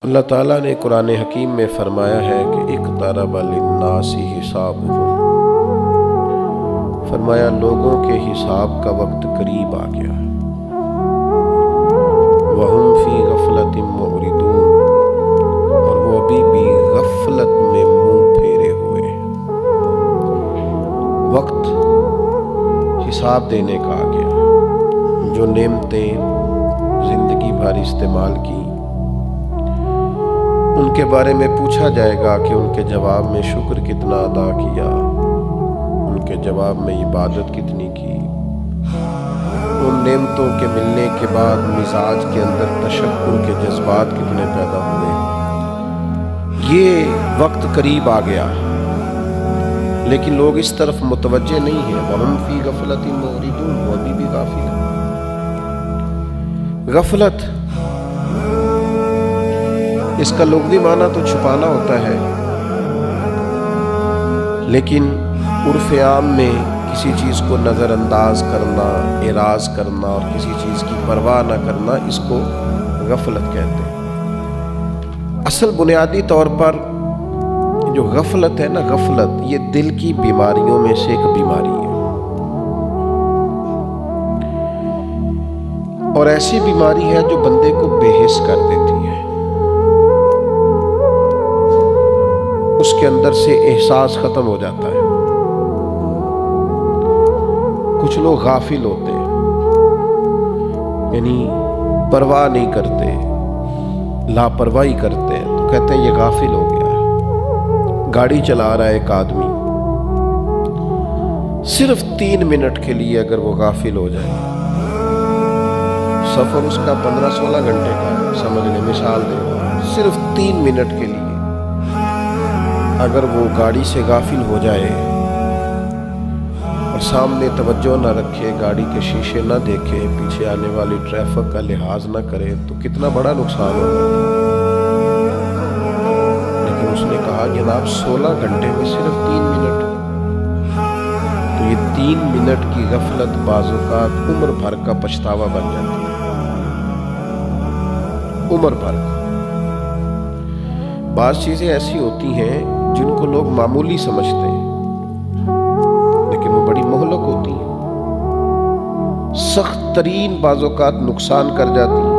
اللہ تعالیٰ نے قرآن حکیم میں فرمایا ہے کہ اقترب للناس حسابهم، فرمایا لوگوں کے حساب کا وقت قریب آ گیا، وہم فی غفلت معرضون، اور وہ ابھی بھی غفلت میں منہ پھیرے ہوئے ہیں۔ وقت حساب دینے کا آ گیا۔ جو نعمتیں زندگی بھر استعمال کی ان کے بارے میں پوچھا جائے گا کہ ان کے جواب میں شکر کتنا ادا کیا، ان کے جواب میں عبادت کتنی کی، ان نعمتوں کے ملنے کے بعد مزاج کے اندر تشکر کے جذبات کتنے پیدا ہوئے۔ یہ وقت قریب آ گیا، لیکن لوگ اس طرف متوجہ نہیں ہیں۔ وَهُمْ فِي غَفْلَةٍ مُعْرِضُونَ، وہ ابھی بھی غافل ہیں۔ غفلت اس کا لغوی معنی تو چھپانا ہوتا ہے، لیکن عرف عام میں کسی چیز کو نظر انداز کرنا، اعراض کرنا اور کسی چیز کی پرواہ نہ کرنا، اس کو غفلت کہتے ہیں۔ اصل بنیادی طور پر جو غفلت ہے نا، غفلت یہ دل کی بیماریوں میں سے ایک بیماری ہے، اور ایسی بیماری ہے جو بندے کو بے حس کر دیتی ہے۔ اس کے اندر سے احساس ختم ہو جاتا ہے۔ کچھ لوگ غافل ہوتے ہیں، یعنی پرواہ نہیں کرتے، لاپرواہی کرتے ہیں، تو کہتے ہیں یہ غافل ہو گیا ہے۔ گاڑی چلا رہا ہے ایک آدمی، صرف 3 منٹ کے لیے اگر وہ غافل ہو جائے، سفر اس کا 15-16 گھنٹے کا ہے، سمجھ لیں، مثال دے رہا ہوں، صرف 3 منٹ کے لیے اگر وہ گاڑی سے غافل ہو جائے اور سامنے توجہ نہ رکھے، گاڑی کے شیشے نہ دیکھے، پیچھے آنے والی ٹریفک کا لحاظ نہ کرے، تو کتنا بڑا نقصان ہوگا۔ لیکن اس نے کہا جناب 16 گھنٹے میں صرف 3 منٹ، تو یہ 3 منٹ کی غفلت بعض اوقات عمر بھر کا پچھتاوا بن جاتی ہے، عمر بھر۔ بعض چیزیں ایسی ہوتی ہیں جن کو لوگ معمولی سمجھتے ہیں، لیکن وہ بڑی مہلک ہوتی ہیں، سخت ترین بعض اوقات نقصان کر جاتی ہیں۔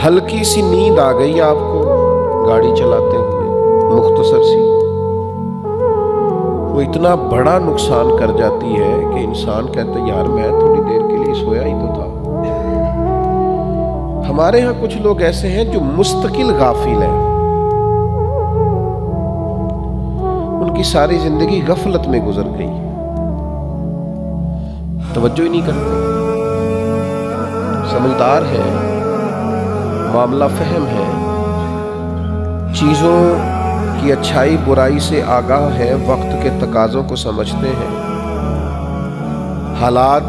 ہلکی سی نیند آ گئی آپ کو گاڑی چلاتے ہوئے، مختصر سی، وہ اتنا بڑا نقصان کر جاتی ہے کہ انسان کہتا ہے یار میں تھوڑی دیر کے لیے سویا ہی تو تھا۔ ہمارے ہاں کچھ لوگ ایسے ہیں جو مستقل غافل ہیں، ان کی ساری زندگی غفلت میں گزر گئی، توجہ ہی نہیں کرتے، سمجھدار ہے، معاملہ فہم ہے، چیزوں کی اچھائی برائی سے آگاہ ہے، وقت کے تقاضوں کو سمجھتے ہیں، حالات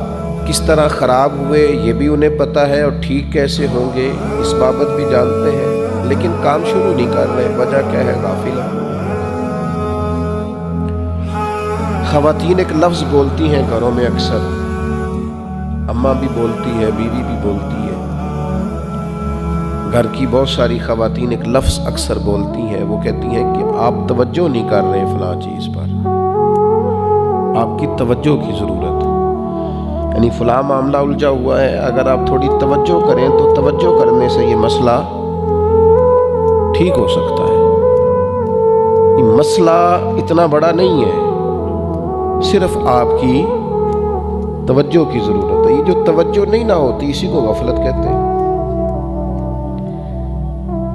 کس طرح خراب ہوئے یہ بھی انہیں پتہ ہے، اور ٹھیک کیسے ہوں گے اس بابت بھی جانتے ہیں، لیکن کام شروع نہیں کر رہے۔ وجہ کیا ہے؟ غافل۔ خواتین ایک لفظ بولتی ہیں گھروں میں اکثر، اماں بھی بولتی ہے، بیوی بھی بولتی ہے، گھر کی بہت ساری خواتین ایک لفظ اکثر بولتی ہیں، وہ کہتی ہیں کہ آپ توجہ نہیں کر رہے فلاں چیز پر، آپ کی توجہ کی ضرورت ہے، یعنی فلاں معاملہ الجھا ہوا ہے، اگر آپ تھوڑی توجہ کریں تو توجہ کرنے سے یہ مسئلہ ٹھیک ہو سکتا ہے۔ یہ مسئلہ اتنا بڑا نہیں ہے، صرف آپ کی توجہ کی ضرورت ہے۔ یہ جو توجہ نہیں نہ ہوتی، اسی کو غفلت کہتے ہیں۔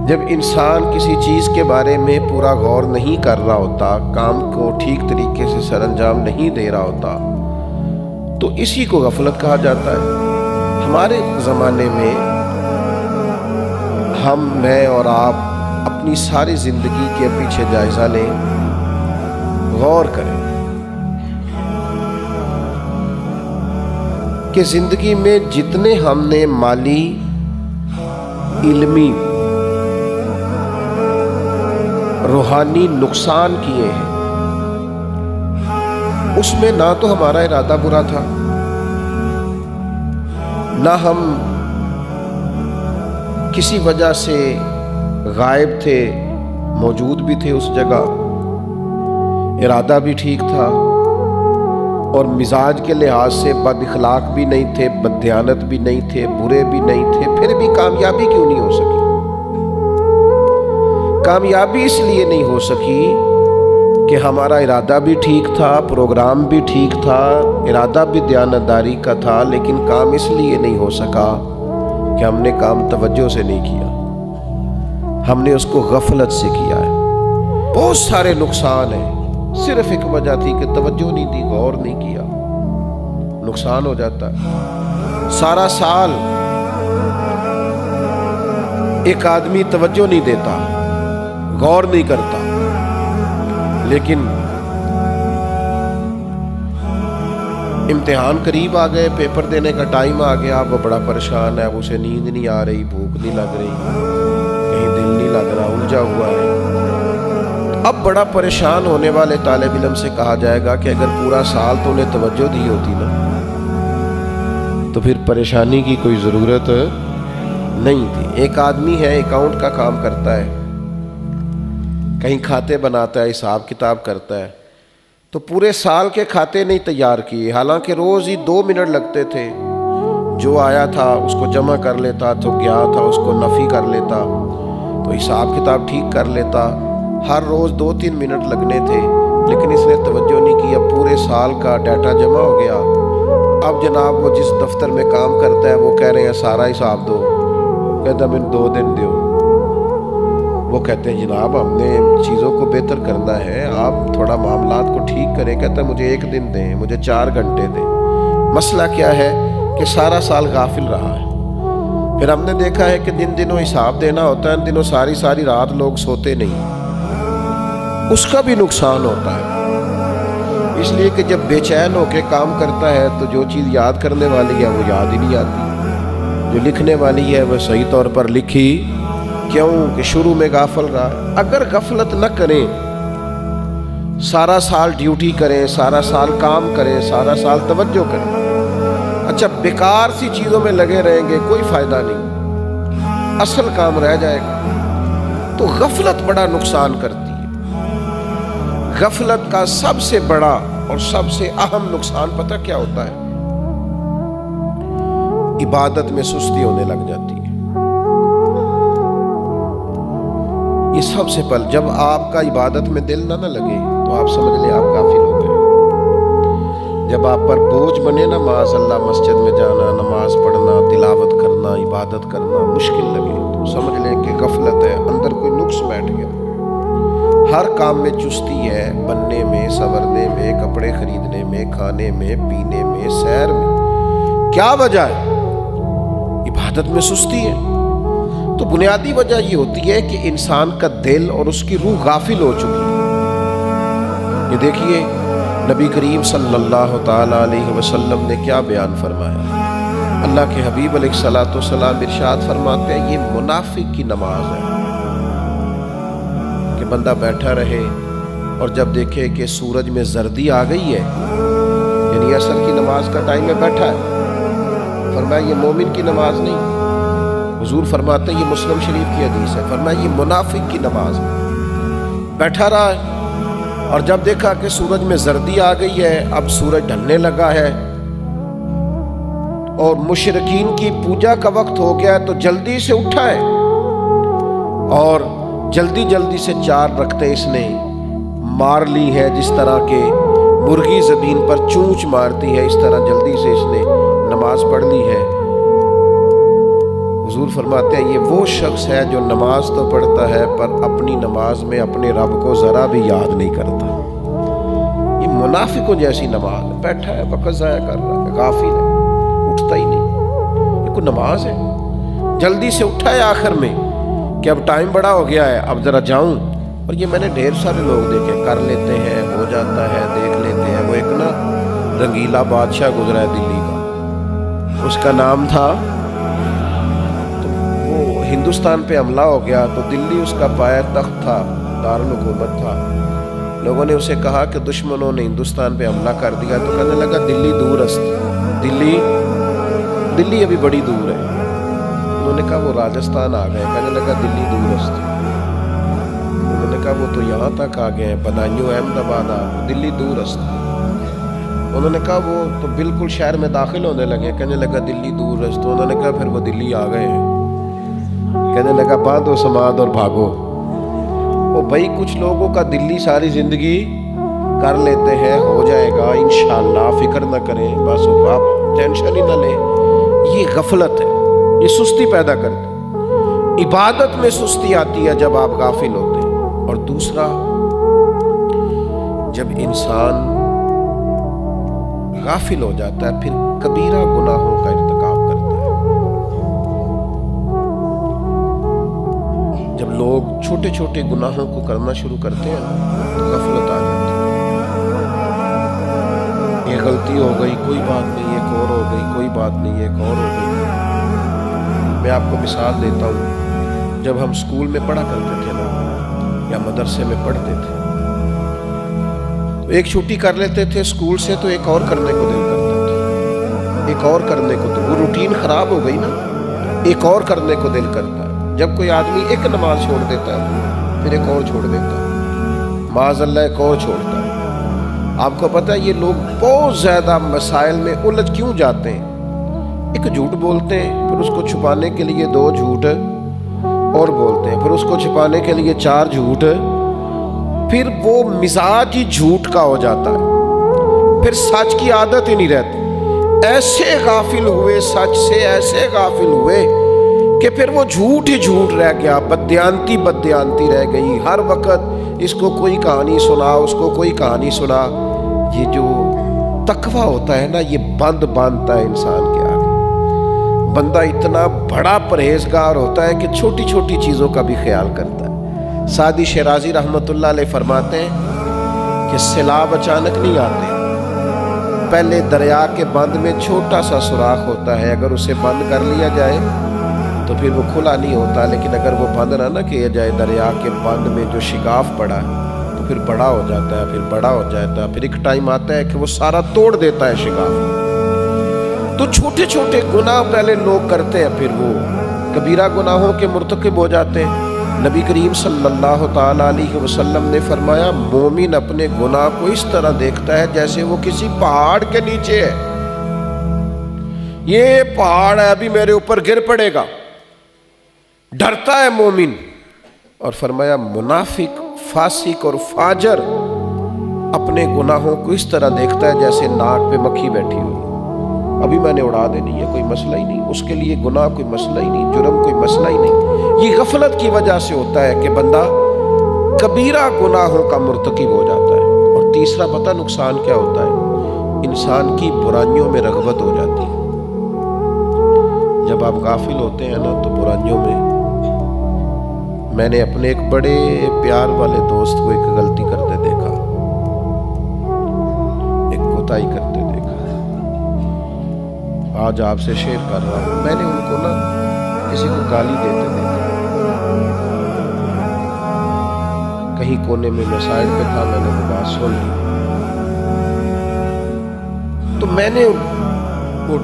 جب انسان کسی چیز کے بارے میں پورا غور نہیں کر رہا ہوتا، کام کو ٹھیک طریقے سے سر انجام نہیں دے رہا ہوتا، تو اسی کو غفلت کہا جاتا ہے۔ ہمارے زمانے میں میں اور آپ اپنی ساری زندگی کے پیچھے جائزہ لیں، غور کریں کہ زندگی میں جتنے ہم نے مالی، علمی، روحانی نقصان کیے ہیں، اس میں نہ تو ہمارا ارادہ برا تھا، نہ ہم کسی وجہ سے غائب تھے، موجود بھی تھے اس جگہ، ارادہ بھی ٹھیک تھا اور مزاج کے لحاظ سے بد اخلاق بھی نہیں تھے، بد دیانت بھی نہیں تھے، برے بھی نہیں تھے، پھر بھی کامیابی کیوں نہیں ہو سکی؟ کامیابی اس لیے نہیں ہو سکی کہ ہمارا ارادہ بھی ٹھیک تھا، پروگرام بھی ٹھیک تھا، ارادہ بھی دیانتداری کا تھا، لیکن کام اس لیے نہیں ہو سکا کہ ہم نے کام توجہ سے نہیں کیا، ہم نے اس کو غفلت سے کیا ہے۔ بہت سارے نقصان ہیں، صرف ایک وجہ تھی کہ توجہ نہیں دی، غور نہیں کیا، نقصان ہو جاتا ہے۔ سارا سال ایک آدمی توجہ نہیں دیتا، غور نہیں کرتا، لیکن امتحان قریب آ گئے، پیپر دینے کا ٹائم آ گیا، وہ بڑا پریشان ہے، اسے نیند نہیں آ رہی، بھوک نہیں لگ رہی، کہیں دل نہیں لگ رہا، الجھا ہوا ہے۔ اب بڑا پریشان ہونے والے طالب علم سے کہا جائے گا کہ اگر پورا سال تو انہیں توجہ دی ہوتی نا تو پھر پریشانی کی کوئی ضرورت نہیں تھی۔ ایک آدمی ہے، اکاؤنٹ کا کام کرتا ہے، کہیں کھاتے بناتا ہے، حساب کتاب کرتا ہے، تو پورے سال کے کھاتے نہیں تیار کیے، حالانکہ روز ہی 2 منٹ لگتے تھے، جو آیا تھا اس کو جمع کر لیتا، تو گیا تھا اس کو نفی کر لیتا، تو حساب کتاب ٹھیک کر لیتا، ہر روز 2-3 منٹ لگنے تھے، لیکن اس نے توجہ نہیں کی۔ اب پورے سال کا ڈیٹا جمع ہو گیا، اب جناب وہ جس دفتر میں کام کرتا ہے وہ کہہ رہے ہیں سارا حساب دو، کہتا میں 2 دن دیو، وہ کہتے ہیں جناب ہم نے چیزوں کو بہتر کرنا ہے، آپ تھوڑا معاملات کو ٹھیک کریں، کہتا ہے مجھے 1 دن دیں، مجھے 4 گھنٹے دیں۔ مسئلہ کیا ہے کہ سارا سال غافل رہا ہے۔ پھر ہم نے دیکھا ہے کہ جن دنوں حساب دینا ہوتا ہے ان دنوں ساری رات لوگ سوتے نہیں، اس کا بھی نقصان ہوتا ہے، اس لیے کہ جب بے چین ہو کے کام کرتا ہے تو جو چیز یاد کرنے والی ہے وہ یاد ہی نہیں آتی، جو لکھنے والی ہے وہ صحیح طور پر لکھی کیوں کہ شروع میں غافل رہا۔ اگر غفلت نہ کریں، سارا سال ڈیوٹی کریں، سارا سال کام کریں، سارا سال توجہ کریں، اچھا بیکار سی چیزوں میں لگے رہیں گے، کوئی فائدہ نہیں، اصل کام رہ جائے گا۔ تو غفلت بڑا نقصان کرتی ہے۔ غفلت کا سب سے بڑا اور سب سے اہم نقصان پتہ کیا ہوتا ہے؟ عبادت میں سستی ہونے لگ جاتی ہے۔ یہ سب سے پہلے جب آپ کا عبادت میں دل نہ لگے تو آپ سمجھ لیں آپ غافل ہو گئے۔ جب آپ پر بوجھ بنے نا معاذ اللہ مسجد میں جانا، نماز پڑھنا، تلاوت کرنا، عبادت کرنا مشکل لگے تو سمجھ لیں کہ غفلت ہے، اندر کوئی نقص بیٹھ گیا۔ ہر کام میں چستی ہے، بننے میں، سنورنے میں، کپڑے خریدنے میں، کھانے میں، پینے میں، سیر میں۔ کیا وجہ ہے؟ عبادت میں سستی ہے۔ تو بنیادی وجہ یہ ہوتی ہے کہ انسان کا دل اور اس کی روح غافل ہو چکی ہے۔ یہ دیکھیے نبی کریم صلی اللہ تعالی علیہ وسلم نے کیا بیان فرمایا۔ اللہ کے حبیب علیہ الصلوۃ والسلام ارشاد فرماتے ہیں یہ منافق کی نماز ہے کہ بندہ بیٹھا رہے اور جب دیکھے کہ سورج میں زردی آ گئی ہے، یعنی عصر کی نماز کا ٹائم میں بیٹھا ہے، فرمایا یہ مومن کی نماز نہیں۔ حضور فرماتے ہیں یہ مسلم شریف کی حدیث ہے، فرمایا یہ منافق کی نماز ہے۔ بیٹھا رہا ہے اور جب دیکھا کہ سورج میں زردی آ گئی ہے، اب سورج ڈھلنے لگا ہے اور مشرکین کی پوجا کا وقت ہو گیا ہے، تو جلدی سے اٹھا ہے اور جلدی سے 4 رکعتیں اس نے مار لی ہے، جس طرح کہ مرغی زمین پر چونچ مارتی ہے، اس طرح جلدی سے اس نے نماز پڑھ لی ہے۔ حضور فرماتے ہیں یہ وہ شخص ہے جو نماز تو پڑھتا ہے پر اپنی نماز میں اپنے رب کو ذرا بھی یاد نہیں کرتا۔ یہ منافقوں جیسی نماز ہے، بیٹھا ہے، وقت ضائع کر رہا ہے، غافل ہے، اٹھتا ہی نہیں۔ یہ کوئی نماز ہے؟ جلدی سے اٹھا ہے آخر میں کہ اب ٹائم بڑا ہو گیا ہے، اب ذرا جاؤں۔ اور یہ میں نے ڈھیر سارے لوگ دیکھے، کر لیتے ہیں، ہو جاتا ہے، دیکھ لیتے ہیں۔ وہ ایک نا رنگیلا بادشاہ گزرا ہے دلی کا، اس کا نام تھا، ہندوستان پہ حملہ ہو گیا تو دلی اس کا پایا تخت تھا، دارالحکومت تھا۔ لوگوں نے اسے کہا کہ دشمنوں نے ہندوستان پہ حملہ کر دیا، تو کہنے لگا دلی دور است، دلی ابھی بڑی دور ہے، انہوں نے کہا وہ راجستھان آ گئے. کہنے لگا دلی دور است. انہوں نے کہا وہ تو یہاں تک آ گئے ہیں, بدایوں احمد آباد آ, دلی دور است. انہوں نے کہا وہ تو بالکل شہر میں داخل ہونے لگے. کہنے لگا دلی دور است. تو انہوں نے کہا پھر وہ دلی آ گئے ہیں. کہنے لگا باندھو سماد اور بھاگو. وہ بھائی کچھ لوگوں کا دلی ساری زندگی کر لیتے ہیں, ہو جائے گا انشاءاللہ, فکر نہ کریں, بس آپ ٹینشن ہی نہ لیں. یہ غفلت ہے, یہ سستی پیدا کرتی. عبادت میں سستی آتی ہے جب آپ غافل ہوتے ہیں. اور دوسرا, جب انسان غافل ہو جاتا ہے پھر کبیرہ گناہوں کا ارتکاب کرتا ہے. جب لوگ چھوٹے چھوٹے گناہوں کو کرنا شروع کرتے ہیں تو غفلت آ جاتی ہے. یہ غلطی ہو گئی, کوئی بات نہیں, ایک اور ہو گئی, کوئی بات نہیں, ایک اور ہو گئی. میں آپ کو مثال دیتا ہوں. جب ہم اسکول میں پڑھا کرتے تھے نا, یا مدرسے میں پڑھتے تھے, تو ایک چھٹی کر لیتے تھے اسکول سے تو ایک اور کرنے کو دل کرتا تھا. ایک اور کرنے کو دل, وہ روٹین خراب ہو گئی نا, ایک اور کرنے کو دل کرتا ہے. جب کوئی آدمی ایک نماز چھوڑ دیتا ہے پھر ایک اور چھوڑ دیتا ہے, معاذ اللہ ایک اور چھوڑتا ہے. آپ کو پتہ ہے یہ لوگ بہت زیادہ مسائل میں الجھ کیوں جاتے ہیں؟ ایک جھوٹ بولتے ہیں, پھر اس کو چھپانے کے لیے 2 جھوٹ اور بولتے ہیں, پھر اس کو چھپانے کے لیے 4 جھوٹ, پھر وہ مزاج ہی جھوٹ کا ہو جاتا ہے, پھر سچ کی عادت ہی نہیں رہتی. ایسے غافل ہوئے سچ سے, ایسے غافل ہوئے کہ پھر وہ جھوٹ ہی جھوٹ رہ گیا, بددیانتی رہ گئی. ہر وقت اس کو کوئی کہانی سنا, اس کو کوئی کہانی سنا. یہ جو تقویٰ ہوتا ہے نا, یہ باندھتا ہے انسان کے آگے. بندہ اتنا بڑا پرہیزگار ہوتا ہے کہ چھوٹی چھوٹی چیزوں کا بھی خیال کرتا ہے. سعدی شیرازی رحمۃ اللہ علیہ فرماتے ہیں کہ سیلاب اچانک نہیں آتے, پہلے دریا کے بند میں چھوٹا سا سوراخ ہوتا ہے, اگر اسے بند کر لیا جائے تو پھر وہ کھلا نہیں ہوتا, لیکن اگر وہ بند نہ کیا جائے, دریا کے بند میں جو شگاف پڑا تو پھر بڑا ہو جاتا ہے, پھر بڑا ہو جاتا ہے, پھر ایک ٹائم آتا ہے کہ وہ سارا توڑ دیتا ہے شگاف. تو چھوٹے چھوٹے گناہ پہلے لوگ کرتے ہیں, پھر وہ کبیرہ گناہوں کے مرتکب ہو جاتے ہیں. نبی کریم صلی اللہ تعالیٰ علیہ وسلم نے فرمایا مومن اپنے گناہ کو اس طرح دیکھتا ہے جیسے وہ کسی پہاڑ کے نیچے ہے. یہ پہاڑ ہے, ابھی میرے اوپر گر پڑے گا, ڈرتا ہے مومن. اور فرمایا منافق, فاسق اور فاجر اپنے گناہوں کو اس طرح دیکھتا ہے جیسے ناک پہ مکھی بیٹھی ہوئی, ابھی میں نے اڑا دینی ہے, کوئی مسئلہ ہی نہیں, اس کے لیے گناہ کوئی مسئلہ ہی نہیں, جرم کوئی مسئلہ ہی نہیں. یہ غفلت کی وجہ سے ہوتا ہے کہ بندہ کبیرہ گناہوں کا مرتکب ہو جاتا ہے. اور تیسرا پتہ نقصان کیا ہوتا ہے؟ انسان کی برائیوں میں رغبت ہو جاتی ہے. جب آپ غافل ہوتے ہیں نا تو برائیوں میں نے اپنے ایک بڑے پیار والے دوست کو ایک غلطی کرتے دیکھا, ایک کوتاہی کرتے دیکھا. آج آپ سے شیئر کر رہا ہوں. میں نے ان کو نا کسی کو گالی دیتے دیکھا, کہیں کونے میں سائڈ پہ تھا, میں نے وہ بات سن لی. تو میں نے وہ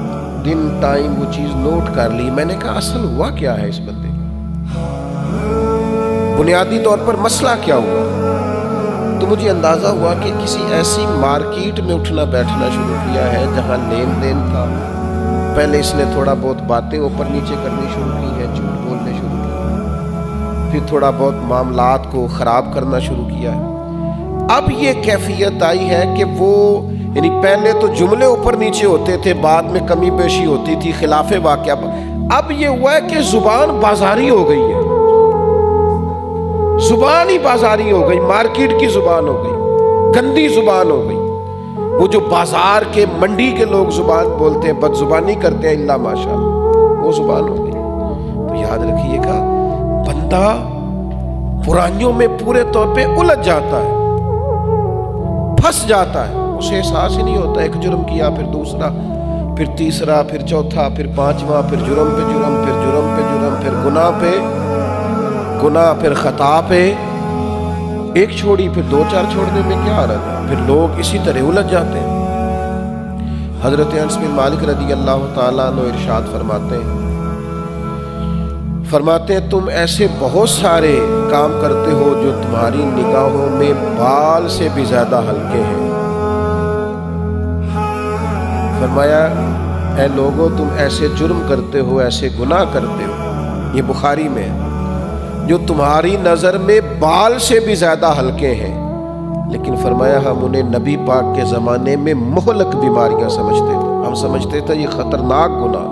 دن ٹائم وہ چیز نوٹ کر لی. میں نے کہا اصل ہوا کیا ہے اس بندے, بنیادی طور پر مسئلہ کیا ہوا؟ تو مجھے اندازہ ہوا کہ کسی ایسی مارکیٹ میں اٹھنا بیٹھنا شروع کیا ہے جہاں لین دین تھا. پہلے اس نے تھوڑا بہت باتیں اوپر نیچے کرنی شروع کی ہیں, جھوٹ بولنے شروع کی, پھر تھوڑا بہت معاملات کو خراب کرنا شروع کیا ہے. اب یہ کیفیت آئی ہے کہ وہ یعنی پہلے تو جملے اوپر نیچے ہوتے تھے, بعد میں کمی بیشی ہوتی تھی, خلاف واقعہ. اب یہ ہوا ہے کہ زبان بازاری ہو گئی ہے, زبان ہی بازاری ہو گئی, مارکیٹ کی زبان ہو گئی, گندی زبان ہو گئی. وہ جو بازار کے منڈی کے لوگ زبان بولتے ہیں, بد زبانی کرتے ہیں, اللہ ماشاءاللہ, وہ زبان ہو گئی. تو یاد رکھیے گا بندہ برائیوں میں پورے طور پہ الجھ جاتا ہے, پھنس جاتا ہے, اسے احساس ہی نہیں ہوتا. ایک جرم کیا, پھر دوسرا, پھر تیسرا, پھر چوتھا, پھر پانچواں, پھر جرم پہ جرم, پھر جرم پہ جرم, پھر گناہ پہ گناہ, پھر خطا پہ ایک چھوڑی, پھر 2-4 چھوڑنے میں کیا حرج ہے. پھر لوگ اسی طرح الجھ جاتے ہیں. حضرت انس بن مالک رضی اللہ تعالیٰ عنہ ارشاد فرماتے ہیں فرماتے ہیں تم ایسے بہت سارے کام کرتے ہو جو تمہاری نگاہوں میں بال سے بھی زیادہ ہلکے ہیں۔ فرمایا اے لوگوں تم ایسے جرم کرتے ہو، ایسے گناہ کرتے ہو، یہ بخاری میں جو تمہاری نظر میں بال سے بھی زیادہ ہلکے ہیں، لیکن فرمایا ہم انہیں نبی پاک کے زمانے میں مہلک بیماریاں سمجھتے تھے۔ ہم سمجھتے تھے یہ خطرناک گناہ،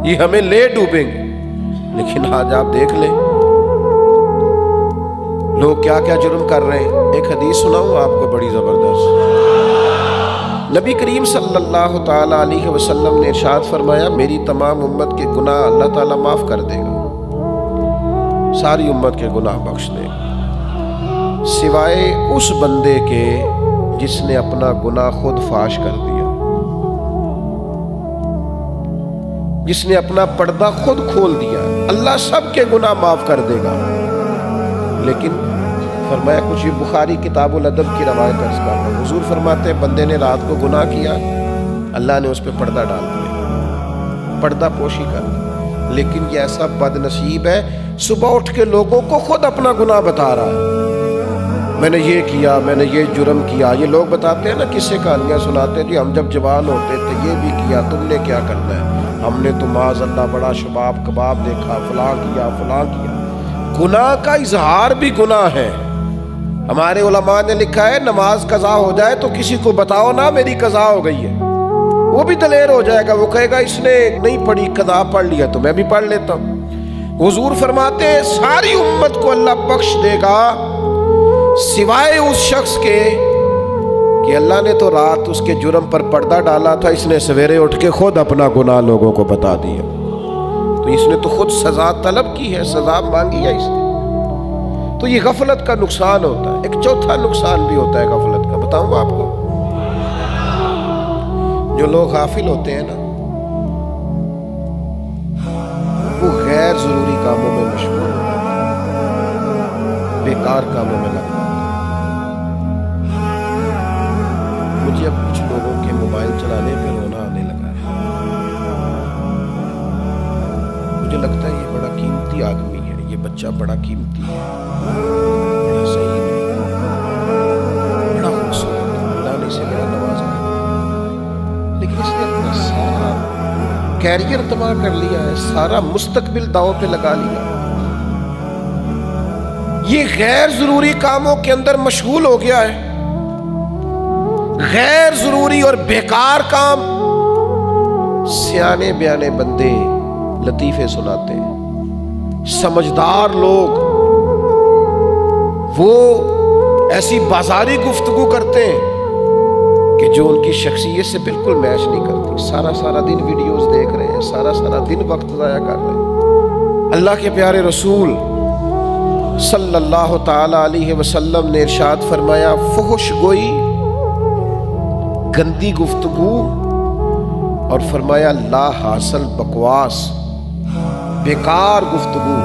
یہ ہمیں لے ڈوبیں گے، لیکن آج آپ دیکھ لیں لوگ کیا کیا جرم کر رہے ہیں۔ ایک حدیث سناؤں آپ کو بڑی زبردست۔ نبی کریم صلی اللہ تعالی علیہ وسلم نے ارشاد فرمایا میری تمام امت کے گناہ اللہ تعالیٰ معاف کر دے گا، ساری امت کے گناہ بخش دے گا، سوائے اس بندے کے جس نے اپنا گناہ خود فاش کر دیا، جس نے اپنا پردہ خود کھول دیا۔ اللہ سب کے گناہ معاف کر دے گا، لیکن فرمایا کچھ یہ بخاری کتاب الادب کی روایت عرض کر رہا ہوں۔ حضور فرماتے ہیں بندے نے رات کو گناہ کیا، اللہ نے اس پہ پردہ ڈال دیا، پردہ پوشی کر دی، لیکن یہ ایسا بد نصیب ہے صبح اٹھ کے لوگوں کو خود اپنا گناہ بتا رہا ہے، میں نے یہ کیا، میں نے یہ جرم کیا۔ یہ لوگ بتاتے ہیں نا، قصے کہانیاں سناتے ہیں، جی ہم جب جوان ہوتے تھے یہ بھی کیا، تم نے کیا کرنا ہے، ہم نے تو معاذ اللہ بڑا شباب کباب دیکھا، فلاں کیا فلاں کیا۔ گناہ کا اظہار بھی گناہ ہے۔ ہمارے علماء نے لکھا ہے نماز قضا ہو جائے تو کسی کو بتاؤ نا میری قضا ہو گئی ہے، وہ بھی دلیر ہو جائے گا، وہ کہے گا اس نے نہیں پڑھی، قضا پڑھ لیا تو میں بھی پڑھ لیتا ہوں۔ حضور فرماتے ہیں ساری امت کو اللہ بخش دے گا سوائے اس شخص کے کہ اللہ نے تو رات اس کے جرم پر پردہ ڈالا تھا، اس نے سویرے اٹھ کے خود اپنا گناہ لوگوں کو بتا دیا، تو اس نے تو خود سزا طلب کی ہے، سزا مانگی ہے اس نے۔ تو یہ غفلت کا نقصان ہوتا ہے۔ ایک چوتھا نقصان بھی ہوتا ہے غفلت کا، بتاؤں آپ کو۔ جو لوگ غافل ہوتے ہیں نا وہ غیر ضروری کاموں میں مشغول ہوتے ہیں، بیکار کاموں میں لگتے ہیں۔ مجھے اب کچھ لوگوں کے موبائل چلانے پہ رونا آنے لگا ہے۔ مجھے لگتا ہے یہ بڑا قیمتی آدمی ہے، یہ بچہ بڑا قیمتی ہے، بڑا صحیح ہے، بڑا خوبصورت ہے، اللہ نے اسے بڑا نوازا ہے، لیکن اس نے اپنا سارا کیریئر تباہ کر لیا ہے، سارا مستقبل داؤں پہ لگا لیا۔ یہ غیر ضروری کاموں کے اندر مشغول ہو گیا ہے، غیر ضروری اور بیکار کام۔ سیانے بیانے بندے لطیفے سناتے ہیں، سمجھدار لوگ وہ ایسی بازاری گفتگو کرتے ہیں کہ جو ان کی شخصیت سے بالکل میچ نہیں کرتی، سارا دن ویڈیوز دیکھ رہے ہیں، سارا دن وقت ضائع کر رہے ہیں۔ اللہ کے پیارے رسول صلی اللہ تعالی علیہ وسلم نے ارشاد فرمایا فحش گوئی، گندی گفتگو، اور فرمایا لا حاصل بکواس، بیکار گفتگو،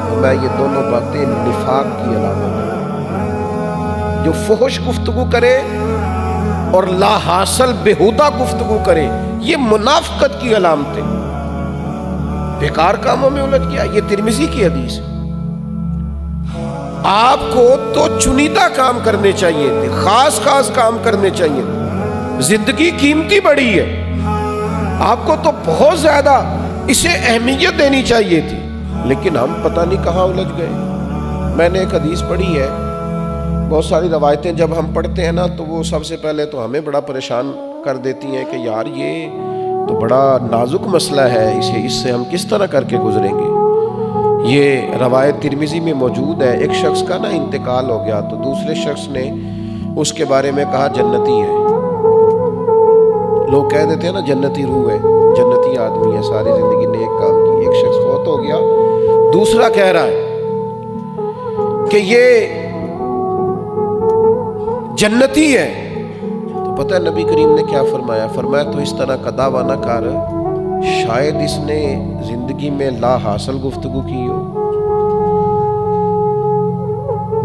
فرمایا یہ دونوں باتیں نفاق کی علامت ہے۔ جو فحش گفتگو کرے اور لا حاصل بےہودہ گفتگو کرے یہ منافقت کی علامت ہے، بیکار کاموں میں الجھ گیا۔ یہ ترمذی کی حدیث ہے۔ آپ کو تو چنیدہ کام کرنے چاہیے تھے، خاص کام کرنے چاہیے تھے۔ زندگی قیمتی بڑی ہے، آپ کو تو بہت زیادہ اسے اہمیت دینی چاہیے تھی، لیکن ہم پتہ نہیں کہاں الجھ گئے۔ میں نے ایک حدیث پڑھی ہے، بہت ساری روایتیں جب ہم پڑھتے ہیں نا تو وہ سب سے پہلے تو ہمیں بڑا پریشان کر دیتی ہیں کہ یار یہ تو بڑا نازک مسئلہ ہے، اس سے ہم کس طرح کر کے گزریں گے۔ یہ روایت ترمذی میں موجود ہے، ایک شخص کا نا انتقال ہو گیا تو دوسرے شخص نے اس کے بارے میں کہا جنتی ہے۔ لوگ کہہ دیتے ہیں نا جنتی روح ہے، جنتی آدمی ہے، ساری زندگی نیک کام کی۔ ایک شخص فوت ہو گیا، دوسرا کہہ رہا ہے کہ یہ جنتی ہے، تو پتہ ہے نبی کریم نے کیا فرمایا؟ فرمایا تو اس طرح کا دعویٰ نہ کر، شاید اس نے زندگی میں لا حاصل گفتگو کی ہو،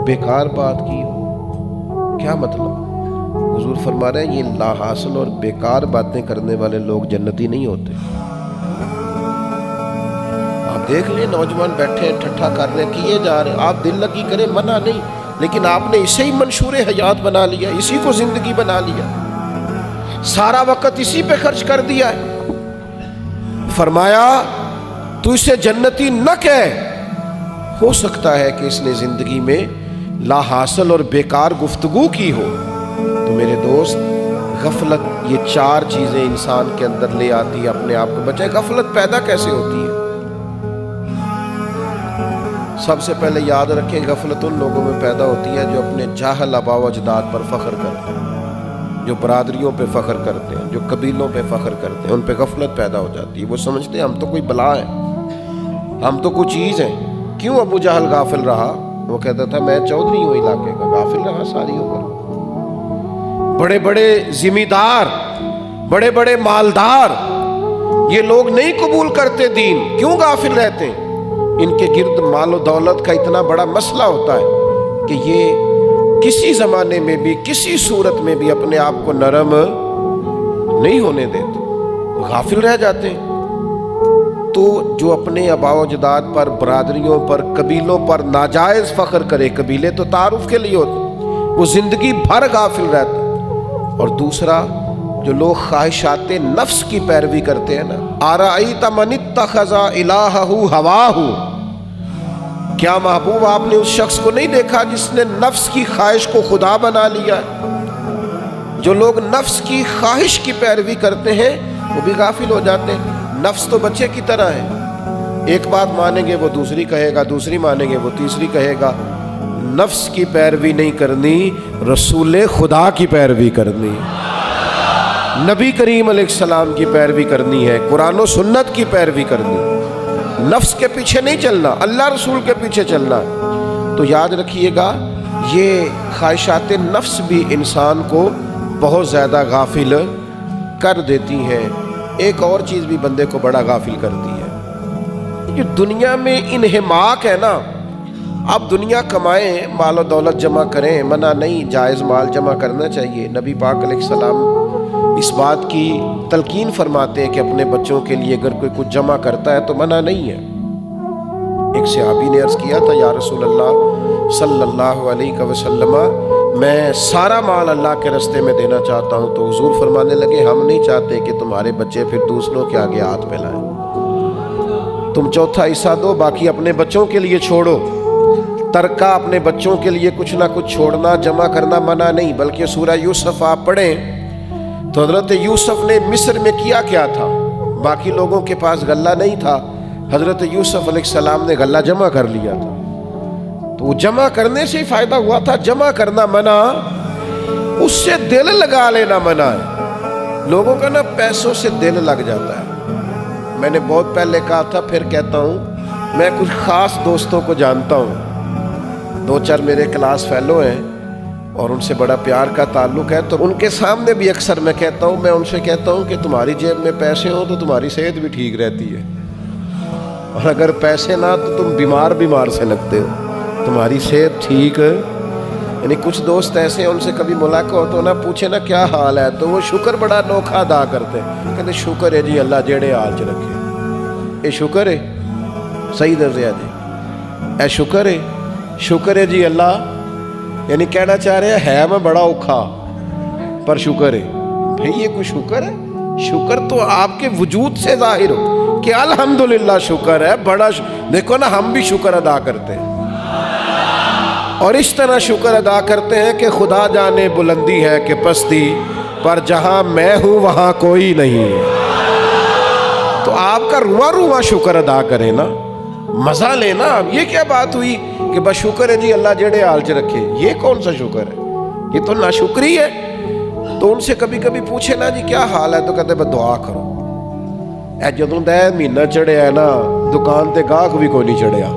بیکار بات کی ہو۔ کیا مطلب؟ حضور فرما رہے ہیں یہ لا حاصل اور بیکار باتیں کرنے والے لوگ جنتی نہیں ہوتے۔ آپ دیکھ لیں نوجوان بیٹھے ہیں ٹھٹھا کرنے کیے جا رہے ہیں، آپ دل لگی کریں منع نہیں، لیکن آپ نے اسے ہی منشور حیات بنا لیا، اسی کو زندگی بنا لیا، سارا وقت اسی پہ خرچ کر دیا ہے۔ فرمایا تو اسے جنتی نہ کہہ، ہو سکتا ہے کہ اس نے زندگی میں لا حاصل اور بیکار گفتگو کی ہو۔ تو میرے دوست، غفلت یہ 4 چیزیں انسان کے اندر لے آتی ہے اپنے آپ کو بچائے۔ غفلت پیدا کیسے ہوتی ہے؟ سب سے پہلے یاد رکھیں، غفلت ان لوگوں میں پیدا ہوتی ہے جو اپنے جاہل آباء و اجداد پر فخر کرتے ہیں، جو برادریوں پہ فخر کرتے ہیں، جو قبیلوں پہ فخر کرتے ہیں، ان پہ غفلت پیدا ہو جاتی ہے۔ وہ سمجھتے ہیں ہم تو کوئی بلا ہے، ہم تو کوئی چیز ہیں۔ کیوں ابو جہل غافل رہا؟ وہ کہتا تھا میں چودھری ہوں علاقے کا، غافل رہا ساری عمر۔ بڑے بڑے ذمہ دار، بڑے بڑے مالدار، یہ لوگ نہیں قبول کرتے دین، کیوں غافل رہتے ہیں؟ ان کے گرد مال و دولت کا اتنا بڑا مسئلہ ہوتا ہے کہ یہ کسی زمانے میں بھی کسی صورت میں بھی اپنے آپ کو نرم نہیں ہونے دیتے، غافل رہ جاتے ہیں۔ تو جو اپنے آباء و اجداد پر، برادریوں پر، قبیلوں پر ناجائز فخر کرے، قبیلے تو تعارف کے لیے ہوتے، وہ زندگی بھر غافل رہتا۔ اور دوسرا، جو لوگ خواہشات نفس کی پیروی کرتے ہیں نا، آرائیت من اتخذ الہہ ہواہ، کیا محبوب آپ نے اس شخص کو نہیں دیکھا جس نے نفس کی خواہش کو خدا بنا لیا ہے؟ جو لوگ نفس کی خواہش کی پیروی کرتے ہیں وہ بھی غافل ہو جاتے ہیں۔ نفس تو بچے کی طرح ہے، ایک بات مانیں گے وہ دوسری کہے گا، دوسری مانیں گے وہ تیسری کہے گا۔ نفس کی پیروی نہیں کرنی، رسول خدا کی پیروی کرنی، نبی کریم علیہ السلام کی پیروی کرنی ہے، قرآن و سنت کی پیروی کرنی، نفس کے پیچھے نہیں چلنا، اللہ رسول کے پیچھے چلنا۔ تو یاد رکھیے گا، یہ خواہشات نفس بھی انسان کو بہت زیادہ غافل کر دیتی ہیں۔ ایک اور چیز بھی بندے کو بڑا غافل کرتی ہے، یہ دنیا میں انہماک ہے نا۔ اب دنیا کمائیں، مال و دولت جمع کریں، منع نہیں، جائز مال جمع کرنا چاہیے۔ نبی پاک علیہ السلام اس بات کی تلقین فرماتے ہیں کہ اپنے بچوں کے لیے اگر کوئی کچھ جمع کرتا ہے تو منع نہیں ہے۔ ایک صحابی نے عرض کیا تھا، یا رسول اللہ صلی اللہ علیہ وسلم، میں سارا مال اللہ کے راستے میں دینا چاہتا ہوں۔ تو حضور فرمانے لگے، ہم نہیں چاہتے کہ تمہارے بچے پھر دوسروں کے آگے ہاتھ پھیلائیں، تم چوتھا حصہ دو، باقی اپنے بچوں کے لیے چھوڑو۔ ترکہ اپنے بچوں کے لیے کچھ نہ کچھ چھوڑنا، جمع کرنا منع نہیں، بلکہ سورہ یوسف آپ پڑھیں تو حضرت یوسف نے مصر میں کیا کیا تھا؟ باقی لوگوں کے پاس غلہ نہیں تھا، حضرت یوسف علیہ السلام نے غلہ جمع کر لیا تھا۔ تو وہ جمع کرنے سے ہی فائدہ ہوا تھا، جمع کرنا منع، اس سے دل لگا لینا منع ہے۔ لوگوں کا نا پیسوں سے دل لگ جاتا ہے۔ میں نے بہت پہلے کہا تھا، پھر کہتا ہوں، میں کچھ خاص دوستوں کو جانتا ہوں، 2-4 میرے کلاس فیلو ہیں اور ان سے بڑا پیار کا تعلق ہے، تو ان کے سامنے بھی اکثر میں کہتا ہوں، میں ان سے کہتا ہوں کہ تمہاری جیب میں پیسے ہوں تو تمہاری صحت بھی ٹھیک رہتی ہے، اور اگر پیسے نہ تو تم بیمار سے لگتے ہو، تمہاری صحت ٹھیک ہے۔ یعنی کچھ دوست ایسے ہیں، ان سے کبھی ملاقات ہو نہ پوچھے نا کیا حال ہے تو وہ شکر بڑا انوکھا ادا کرتے ہیں، کہتے شکر ہے جی اللہ جیڑے حال چ رکھے، اے شکر ہے، صحیح درجہ جی، اے شکر ہے جی اللہ، یعنی کہنا چاہ رہے ہیں میں بڑا اوکھا پر شکر ہے۔ بھئی یہ کوئی شکر ہے؟ شکر تو آپ کے وجود سے ظاہر ہو کہ الحمدللہ شکر ہے، بڑا دیکھو نا ہم بھی شکر ادا کرتے ہیں، اور اس طرح شکر ادا کرتے ہیں کہ خدا جانے بلندی ہے کہ پستی، پر جہاں میں ہوں وہاں کوئی نہیں ہے۔ تو آپ کا رواں شکر ادا کریں نا، مزہ لینا۔ اب یہ کیا بات ہوئی کہ بس شکر ہے جی اللہ جڑے حال چ رکھے، یہ کون سا شکر ہے؟ یہ تو ناشکری ہے۔ تو ان سے کبھی کبھی پوچھے نا جی کیا حال ہے تو کہتے بس دعا کرو۔ اے جدوں دا مہینہ چڑھیا ہے نا، دکان تے گاہک بھی کوئی نہیں چڑھیا،